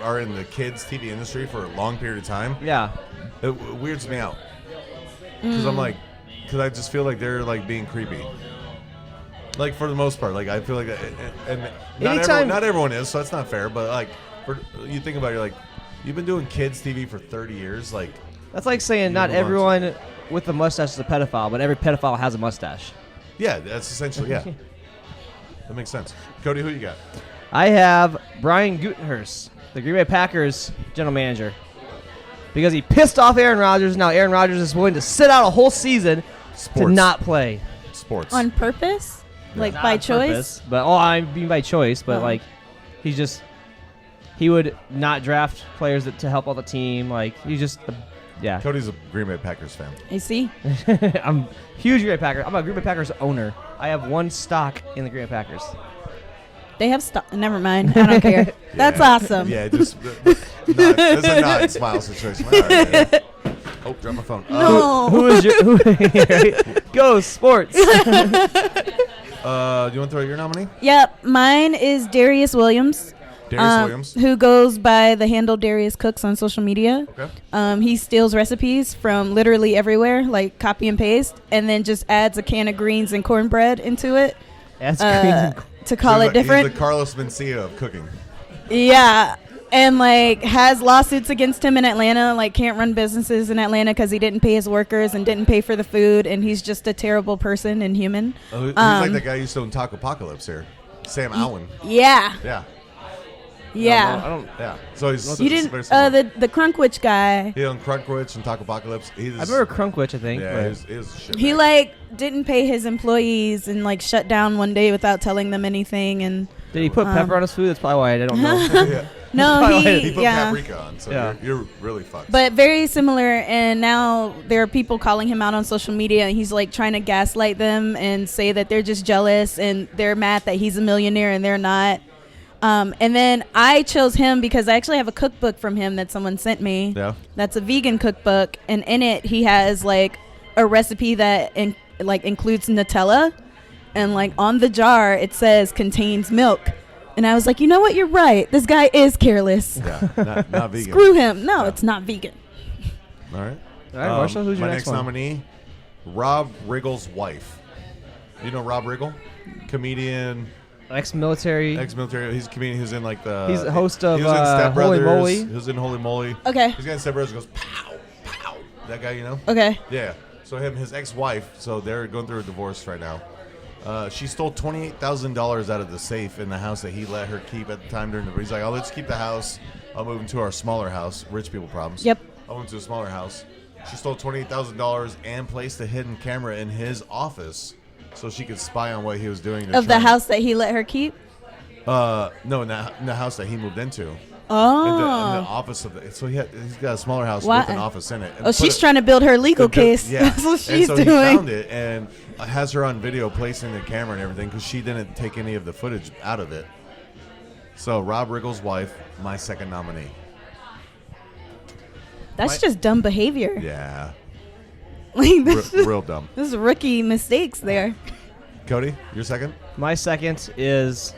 are in the kids TV industry for a long period of time. Yeah, it weirds me out because I just feel like they're like being creepy. Like for the most part, like I feel like, and not everyone is, so that's not fair. But like, you think about it, you're like, you've been doing kids TV for 30 years, like that's like saying not everyone with a mustache is a pedophile, but every pedophile has a mustache. Yeah, that's essentially that makes sense. Cody, who you got? I have Brian Gutenhurst, the Green Bay Packers general manager, because he pissed off Aaron Rodgers. Now Aaron Rodgers is willing to sit out a whole season to not play. Sports on purpose. Like Not by choice? Purpose, but I mean by choice, but like he would not draft players to help out the team. Like he just Cody's a Green Bay Packers fan. I see. I'm a huge Green Bay Packers. I'm a Green Bay Packers owner. I have one stock in the Green Bay Packers. They have stock. Never mind. I don't care. That's awesome. Yeah, just it's a nod and smile situation. All right, yeah. Oh, drop my phone. No. Who is your Go Sports? Do you want to throw your nominee? Yep, mine is Darius Williams. Williams, who goes by the handle Darius Cooks on social media. Okay. He steals recipes from literally everywhere, like copy and paste, and then just adds a can of greens and cornbread into it. To call it different. He's the Carlos Mencia of cooking. Yeah. And like has lawsuits against him in Atlanta, like can't run businesses in Atlanta because he didn't pay his workers and didn't pay for the food, and he's just a terrible person and human. He's like that guy who used to own Taco Apocalypse here, Sam Allen. Yeah. Yeah. Yeah. I don't. Yeah. So he's you didn't the Crunkwich guy. He owned Crunkwich and Taco Apocalypse. I remember Crunkwich, I think. Yeah, he was shit. He like didn't pay his employees and like shut down one day without telling them anything. And did he put pepper on his food? That's probably why I don't know. Yeah. No, he put paprika on, so you're really fucked. But very similar, and now there are people calling him out on social media, and he's like trying to gaslight them and say that they're just jealous and they're mad that he's a millionaire and they're not. And then I chose him because I actually have a cookbook from him that someone sent me. Yeah. That's a vegan cookbook, and in it he has like a recipe that includes Nutella, and like on the jar it says contains milk. And I was like, you know what? You're right. This guy is careless. Yeah, not vegan. Screw him. No, it's not vegan. All right. All right, Marshall, who's your my next one? nominee? Rob Riggle's wife. You know Rob Riggle? Comedian. Ex-military. He's a comedian who's in like the... He's a host of he was in Step Holy Brothers. Moly. He was in Holy Moly. Okay. He's got in Step Brothers goes, pow, pow. That guy, you know? Okay. Yeah. So his ex-wife, so they're going through a divorce right now. She stole $28,000 out of the safe in the house that he let her keep at the time during the. He's like, "Oh, let's keep the house. I'll move into our smaller house. Rich people problems." Yep. I went to a smaller house. She stole $28,000 and placed a hidden camera in his office so she could spy on what he was doing. Of the house that he let her keep? No, in the house that he moved into. Oh. In the office of the. So he's got a smaller house with an office in it. Oh, she's trying to build her legal case. Yeah. That's what she's and so doing. he found it and has her on video placing the camera and everything because she didn't take any of the footage out of it. So Rob Riggle's wife, my second nominee. That's just dumb behavior. Yeah. Like this real dumb. This is rookie mistakes there. Cody, your second? My second is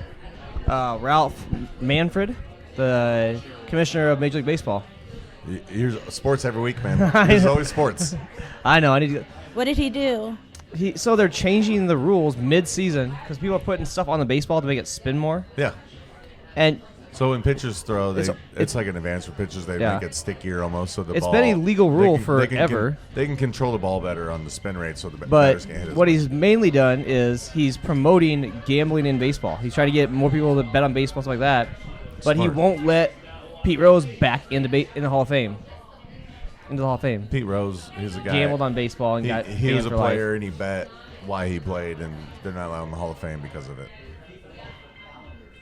Ralph Manfred, the commissioner of Major League Baseball. Here's sports every week, man. There's always sports. I know. I need to. What did he do? So they're changing the rules mid-season because people are putting stuff on the baseball to make it spin more. Yeah. And so when pitchers throw, it's like an advance for pitchers. They make it stickier almost, so the it's ball. It's been a legal rule forever. They can control the ball better on the spin rate, so the batters can't hit. But what he's mainly done is he's promoting gambling in baseball. He's trying to get more people to bet on baseball, stuff like that. But he won't let Pete Rose back in the Hall of Fame. Into the Hall of Fame. Pete Rose, he's a guy. Gambled on baseball and he was a player life. And he bet why he played, and they're not allowing the Hall of Fame because of it.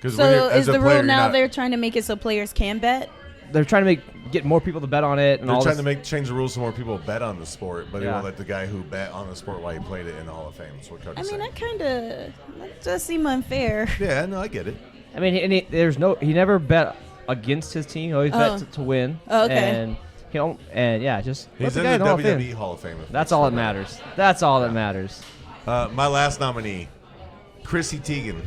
So is the rule now they're trying to make it so players can bet? They're trying to get more people to bet on it. And they're trying to change the rules so more people bet on the sport, but they won't let the guy who bet on the sport while he played it in the Hall of Fame. That's what Cody's saying. That does seem unfair. Yeah, no, I get it. I mean, he never bet against his team. He always bet to win. Oh, okay. And just he's the in guy the WWE Hall of Fame. That's all that matters. That's all that matters. My last nominee, Chrissy Teigen.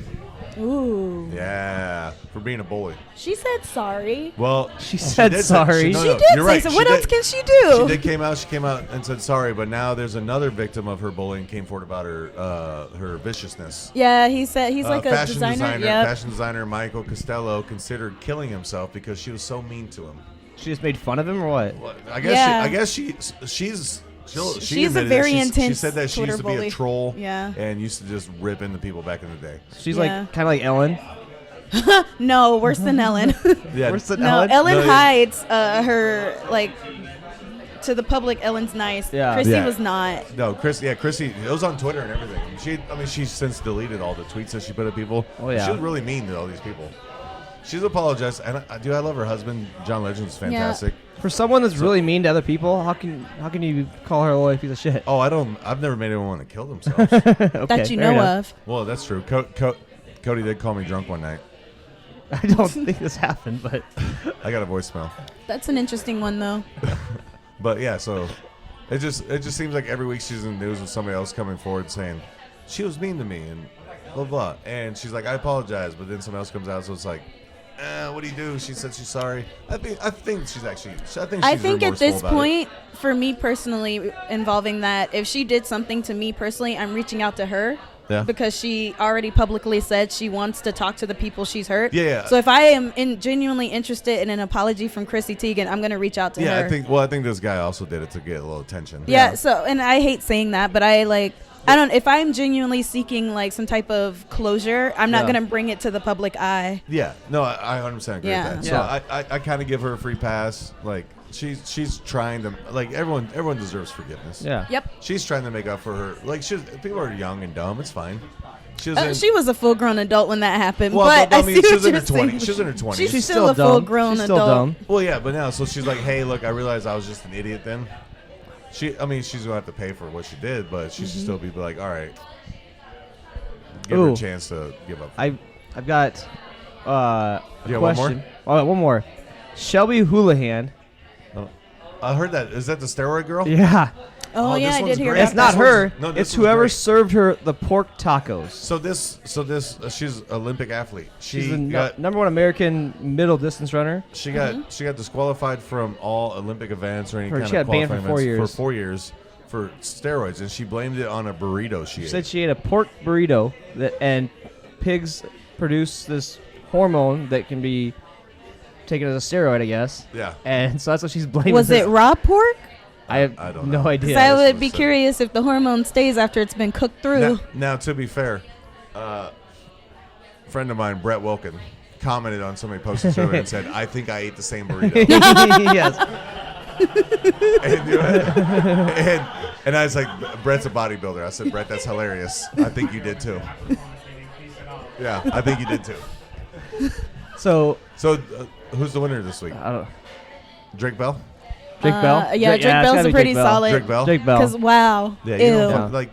Ooh. Yeah, for being a bully. She said sorry. Well, she said sorry. She did say so. What else can she do? She came out and said sorry, but now there's another victim of her bullying came forward about her viciousness. Yeah, he said he's like a designer. Fashion designer Michael Costello considered killing himself because she was so mean to him. She just made fun of him, or what? Well, I guess she's a very intense. She said that she used to be a troll, yeah, and used to just rip into people back in the day. She's like kind of like Ellen. No, worse than Ellen. Worse than Ellen. Ellen hides her to the public. Ellen's nice. Yeah. Chrissy was not. No, Chrissy. It was on Twitter and everything. She's since deleted all the tweets that she put at people. Oh yeah. She was really mean to all these people. She's apologized, and I love her husband. John Legend's fantastic. Yeah. For someone that's really mean to other people, how can you call her a piece of shit? Oh, I've never made anyone want to kill themselves. Okay, that you know of. Well, that's true. Cody did call me drunk one night. I don't think this happened, but I got a voicemail. That's an interesting one, though. But yeah, so it just seems like every week she's in the news with somebody else coming forward saying she was mean to me and blah blah, and she's like, I apologize, but then somebody else comes out, so it's like, what do you do? She said she's sorry. I think she's actually. I think at this point, for me personally, involving that, if she did something to me personally, I'm reaching out to her. Yeah. Because she already publicly said she wants to talk to the people she's hurt. Yeah. So if I am genuinely interested in an apology from Chrissy Teigen, I'm going to reach out to her. Yeah, I think this guy also did it to get a little attention. Yeah. So, and I hate saying that, but if I'm genuinely seeking like some type of closure, I'm not going to bring it to the public eye. Yeah. No, I 100% agree with that. So I kind of give her a free pass. Like she's trying to, like, everyone deserves forgiveness. Yeah. Yep. She's trying to make up for her. Like, people are young and dumb. It's fine. She was a full-grown adult when that happened. Well, but I mean, see she was what in her you're 20s. saying. She was in her 20s. She's still a full-grown adult. Still dumb. Well, yeah, but now, so she's like, hey, look, I realized I was just an idiot then. She's going to have to pay for what she did, but she should still be like, all right, give her a chance to give up. I've got a question. One more? Oh, one more. Shelby Houlihan. I heard that. Is that the steroid girl? Yeah. Oh yeah, I did hear that. It's not her. No, it's whoever served her the pork tacos. So she's an Olympic athlete. She's the number one American middle distance runner. She got disqualified from all Olympic events or any kind of she got banned for 4 years. For 4 years for steroids, and she blamed it on a burrito she ate. Said she ate a pork burrito and pigs produce this hormone that can be taken as a steroid, I guess. Yeah. And so that's what she's blaming. Was it raw pork? I have don't no know. idea. So I would be curious if the hormone stays after it's been cooked through. Now to be fair, friend of mine, Brett Wilkin, commented on somebody posted earlier and said, "I think I ate the same burrito." Yes. and I was like, Brett's a bodybuilder. I said, Brett, that's hilarious. I think you did too. Yeah, I think you did too. So who's the winner this week? I don't know. Drake Bell? Drake Bell? Yeah, Drake Bell's a pretty solid. Drake Bell? Drake Bell. Because, wow. Yeah, Ew.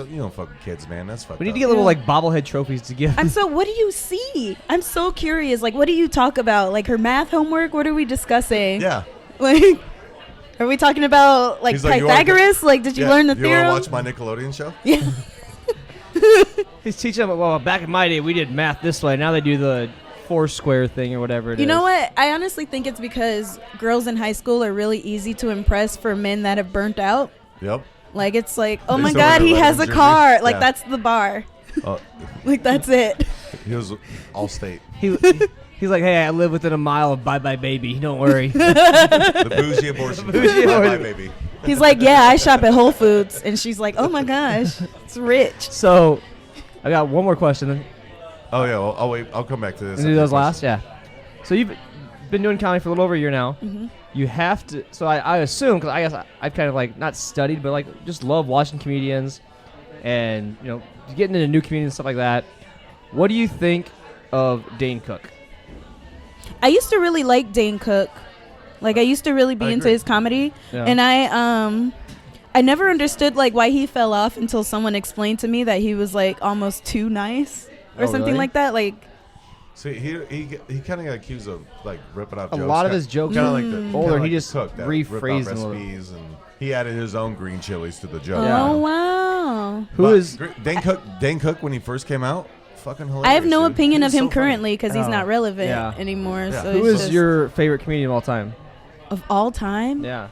you don't fuck with kids, man. That's fucked We need up. to get little like bobblehead trophies to give. What do you see? I'm so curious. Like, what do you talk about? Like, her math homework? What are we discussing? Yeah. Like, are we talking about, like, Pythagoras? Did you learn the theorem? You want to watch my Nickelodeon show? Yeah. He's teaching them, well, back in my day, we did math this way. Now they do the Foursquare thing or whatever it is. You know what? I honestly think it's because girls in high school are really easy to impress for men that have burnt out. Yep. Like, it's like, oh They my still God, wear he their has a Letterman car. jerseys? Like, Yeah. that's the bar. Oh. Like, that's it. He was all state. He's like, hey, I live within a mile of Bye Bye Baby. Don't worry. The bougie abortion. Bye Bye Baby. He's like, yeah, I shop at Whole Foods. And she's like, oh my gosh, it's rich. So, I got one more question. Oh, yeah. Well, I'll wait. I'll come back to this. And do those last? Yeah. So, you've been doing comedy for a little over a year now. Mm-hmm. You have to, so I assume, because I guess I've kind of like not studied, but like just love watching comedians and, getting into new comedians and stuff like that. What do you think of Dane Cook? I used to really like Dane Cook. Like, I used to really be into his comedy. Yeah. And I never understood, like, why he fell off until someone explained to me that he was, like, almost too nice or something really? like that. Like, See, he kind of got accused of like ripping off A jokes. lot of his jokes kind of are like the older. kinda He like just Cook that rephrased ripped them off a little. recipes, and he added his own green chilies to the joke. Yeah. oh, wow. Dane Cook when he first came out? Fucking hilarious. I have no dude. opinion of He's him so funny. currently because he's Oh, not relevant yeah. anymore. Yeah. So Who it's is just- your favorite comedian of all time? of all time? Yeah.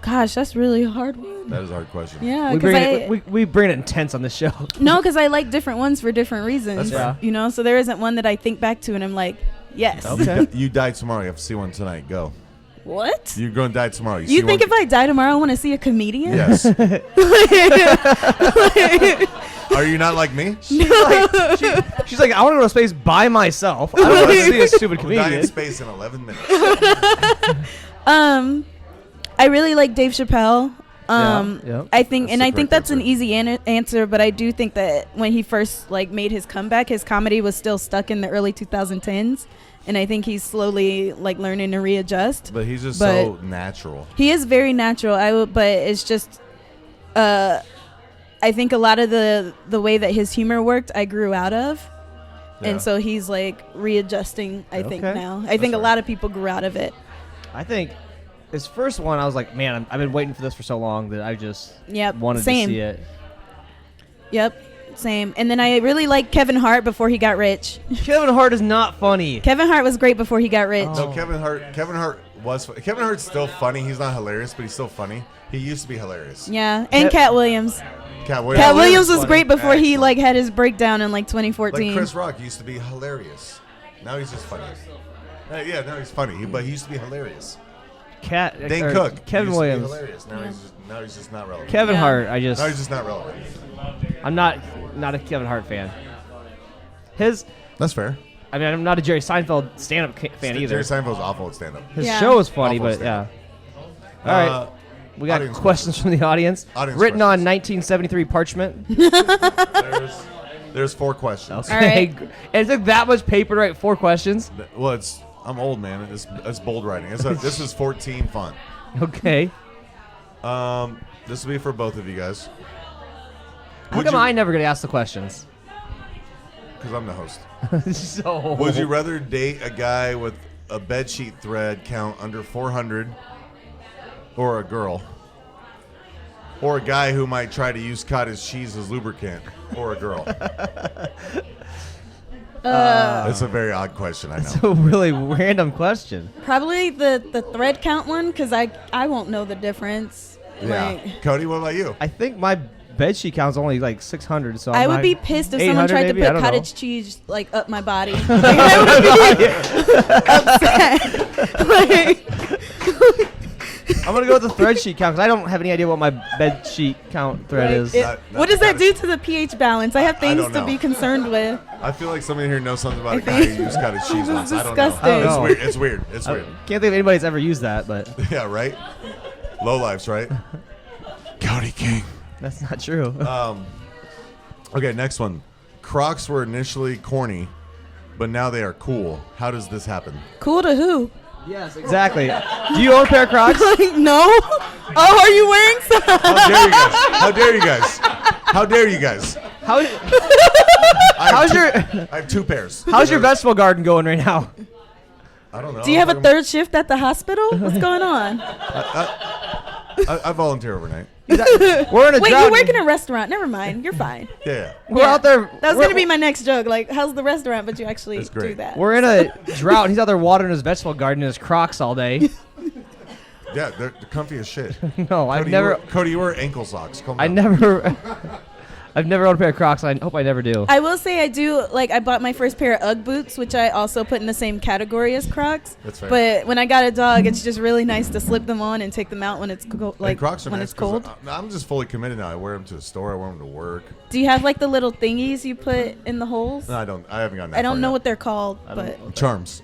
Gosh, that's really a hard one. That is a hard question. Yeah, We because we bring it intense on this show. no, because I like different ones for different reasons. That's fair. So there isn't one that I think back to and I'm like, yes. Okay. You died tomorrow. You have to see one tonight. Go. What? You're going to die tomorrow. You think if I die tomorrow, I want to see a comedian? Yes. Are you not like me? She's like, I want to go to space by myself. I don't want to see a stupid We'll die in comedian. space in 11 minutes. I really like Dave Chappelle. Yeah. I think, That's and the I think correct that's an answer. easy answer, but I do think that when he first made his comeback, his comedy was still stuck in the early 2010s, and I think he's slowly learning to readjust. But he's just so natural. He is very natural. But it's just, I think a lot of the way that his humor worked, I grew out of. Yeah. And so he's readjusting, I think, Okay. now. I think a lot of people grew out of it. I think his first one, I was like, man, I've been waiting for this for so long that I just Yep, wanted same. to see it. Yep, same. And then I really liked Kevin Hart before he got rich. Kevin Hart is not funny. Kevin Hart was great before he got rich. No, Kevin Hart was Kevin Hart's still funny. He's not hilarious, but he's still funny. He used to be hilarious. Yeah, and Cat Williams. Cat Williams. Cat Williams was funny. great before he Excellent. had his breakdown in 2014. Like Chris Rock used to be hilarious. Now he's just funny. Yeah, now he's funny, but he used to be hilarious. Dane Cook. Kevin used to be Williams. hilarious. Now he's just not relevant. Kevin Yeah. Hart, Now he's just not relevant. I'm not a Kevin Hart fan. That's fair. I mean, I'm not a Jerry Seinfeld stand-up fan either. Jerry Seinfeld's awful at stand-up. His Yeah. show is funny, Awful but yeah. stand-up. All right. We got Audience questions from the audience. Audience written on questions. 1973 parchment. There's 4 questions. Okay. All right. And it took that much paper to write 4 questions? Well, I'm old, man. It's bold writing. This is 14 font. Okay. This will be for both of you guys. How come I never get asked the questions? Because I'm the host. So. Would you rather date a guy with a bedsheet thread count under 400, or a girl, or a guy who might try to use cottage cheese as lubricant, or a girl? It's a very odd question, I know. It's a really random question. Probably the thread count one because I won't know the difference. Yeah. Cody, what about you? I think my bedsheet count's only 600, so I would be pissed if someone 800 tried maybe? to I put don't cottage know. cheese up my body. I would be upset. I'm gonna go with the thread sheet count because I don't have any idea what my bed sheet count thread is. What does that do to the pH balance? I have things don't to know. be concerned with. I feel like somebody here knows something about a guy who used cottage cheese once. I don't disgusting. know. Oh. It's weird. It's weird. Can't think of anybody's ever used that, but Yeah, right? Low lives, right? Cody King. that's not true. Okay, next one. Crocs were initially corny, but now they are cool. How does this happen? Cool to who? Yes, exactly. Do you own a pair of Crocs? No. Oh, are you wearing some? How dare you guys? How dare you guys? How dare you guys? I have 2 pairs. How's your vegetable garden going right now? I don't know. Do you have a third shift at the hospital? What's going on? I volunteer overnight. We're in a Wait, drought. you work in a restaurant. Never mind. You're fine. Yeah. We're out there. That was going to be my next joke. Like, how's the restaurant? But you actually It's great. do that. We're in a drought. He's out there watering his vegetable garden in his Crocs all day. Yeah, they're comfy as shit. No, I've never. Cody, you wear ankle socks. Come on. I've never owned a pair of Crocs. I hope I never do. I will say I do, like, I bought my first pair of Ugg boots, which I also put in the same category as Crocs. That's fair. But when I got a dog, it's just really nice to slip them on and take them out when it's And Crocs are when nice it's cold. 'cause I'm just fully committed now. I wear them to the store. I wear them to work. Do you have like the little thingies you put in the holes? No, I don't. I haven't gotten that I don't far know yet. what they're called, but Charms.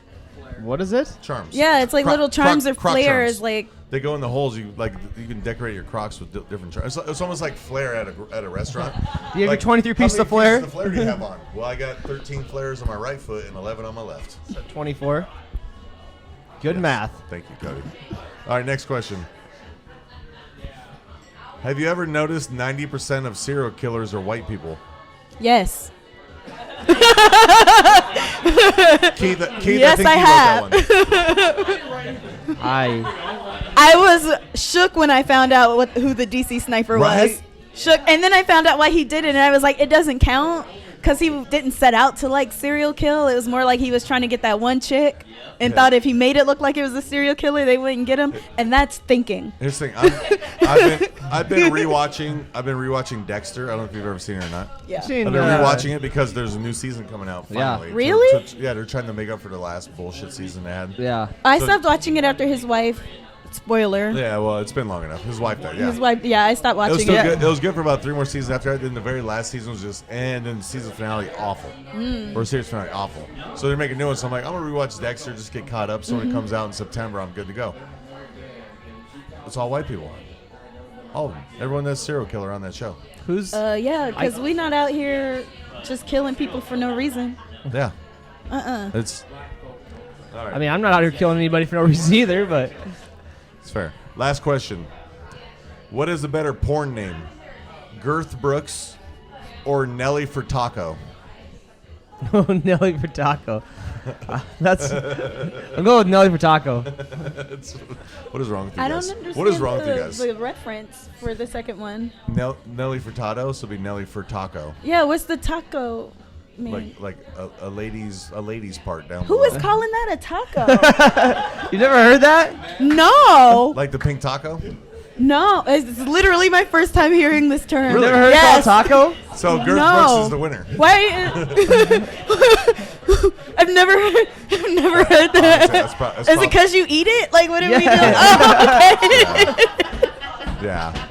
What is it? Charms. yeah, it's like little charms or Croc flares. charms. Like They go in the holes. You can decorate your Crocs with different charms. It's almost like flair at a restaurant. Do you have Like, your 23 pieces how of many flair? pieces of flair do you have on? Well, I got 13 flares on my right foot and 11 on my left. So 24. Good math. Thank you, Cody. All right, next question. Have you ever noticed 90% of serial killers are white people? yes. Keith, Yes, I think I you wrote that one. I was shook when I found out who the DC sniper Right? was. Shook, and then I found out why he did it, and I was like, it doesn't count because he didn't set out to like serial kill. It was more like he was trying to get that one chick and thought if he made it look like it was a serial killer, they wouldn't get him. And that's thinking. Here's the thing. I've been rewatching Dexter. I don't know if you've ever seen it or not. Yeah. I've been rewatching it because there's a new season coming out finally. Yeah. Really? Yeah, they're trying to make up for the last bullshit season they had. Yeah. I So- stopped watching it after his wife. Spoiler. Yeah, well, it's been long enough. His wife died. Yeah. His wife. Yeah, I stopped It was watching still it. good. It was good for about 3 more seasons after that. Then the very last season was just, and then the season finale awful, or series finale awful. So they're making new ones. So I'm like, I'm gonna rewatch Dexter, just get caught up. So when it comes out in September, I'm good to go. It's all white people, all of them. Everyone that's serial killer on that show. Who's? Yeah, because we not out here just killing people for no reason. Yeah. It's. All right. I mean, I'm not out here killing anybody for no reason either, but It's fair. Last question. What is a better porn name? Girth Brooks or Nelly for Taco? Nelly for taco. I'm going with Nelly for taco. What is wrong with you I guys? don't understand What is wrong with you guys? the reference for the second one. Nelly Furtado, so it'll be Nelly for Taco. Yeah, what's the taco mean? Like a lady's part down Who below. is calling that a taco? You never heard that? No. Like the pink taco? No. It's literally my first time hearing this term. You never heard it called taco? So Girth No. Brooks is the winner. Why? I've never heard that. That's Is it because you eat it? Like, what are we doing? Yeah. Oh, okay. Yeah.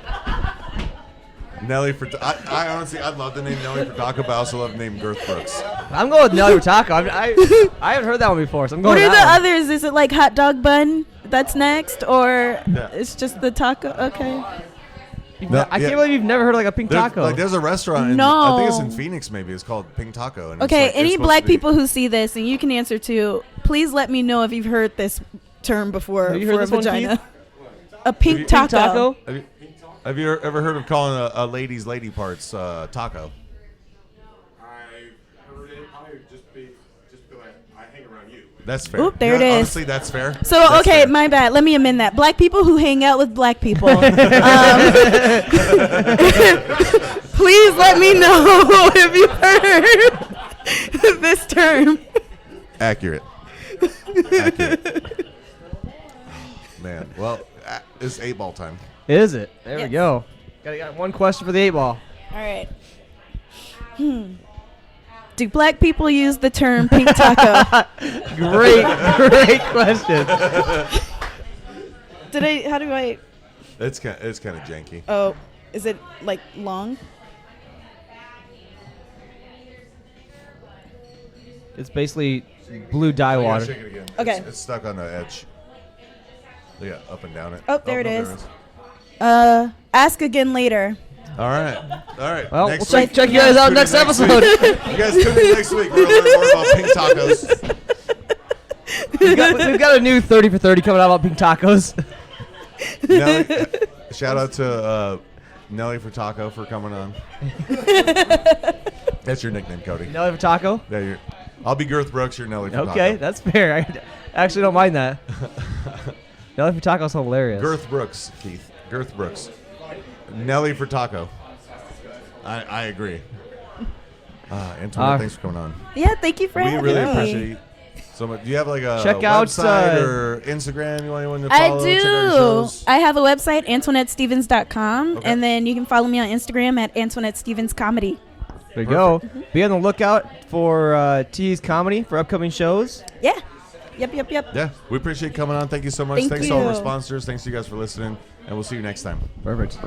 Nelly for I honestly, I'd love the name Nelly for Taco, but I also love the name Girth Brooks. I'm going with Nelly for taco. I haven't heard that one before, so I'm going What are with the that one. others? Is it like hot dog bun that's next, or Yeah. it's just the taco? Okay. No, I can't believe you've never heard like a pink taco. There's a restaurant. I think it's in Phoenix. Maybe it's called Pink Taco. And Okay, it's like, any it's supposed black to be- people who see this, and you can answer too, please let me know if you've heard this term before Have you for heard a this one, vagina. Keith? A pink taco. Have you ever heard of calling a lady's lady parts taco? I heard it. I just be like, I hang around you. That's fair. Oop, there it is. Honestly, that's fair. So, That's okay, fair. my bad. Let me amend that. Black people who hang out with black people. Please let me know if you've heard this term. Accurate. Man, well, it's 8-ball time. Is it? There Yes. we go. Got one question for the 8-ball. All right. Do black people use the term pink taco? Great question. How do I? It's kind of janky. Oh, is it like long? It's basically blue dye Oh, yeah, water. shake it again. Okay. It's stuck on the edge. Yeah, up and down it. Oh, there it no, is. Ask again later. All right. Well, Next we'll week. check you guys out next episode. You guys tune in next week. We're going to learn more about pink tacos. We've got a new 30 for 30 coming out about pink tacos. Nelly, shout out to Nelly for Taco for coming on. That's your nickname, Cody. Nelly for Taco? Yeah, I'll be Girth Brooks. You're Nelly for Taco. Okay, that's fair. I actually don't mind that. Nelly for Taco's hilarious. Girth Brooks, Keith. Girth Brooks. Nelly for Taco. I agree. Antoinette, thanks for coming on. Yeah, thank you for We having really me. appreciate you so much. Do you have like a Check out, website or Instagram you want anyone to I follow? Check out your do. shows? I have a website, AntoinetteStevens.com, Okay. and then you can follow me on Instagram at Antoinette Stevens Comedy. There you go. Be on the lookout for T's comedy for upcoming shows. Yeah. Yep. Yeah, we appreciate you coming on. Thank you so much. Thank Thanks to all of our you. sponsors. Thanks to you guys for listening, and we'll see you next time. Perfect.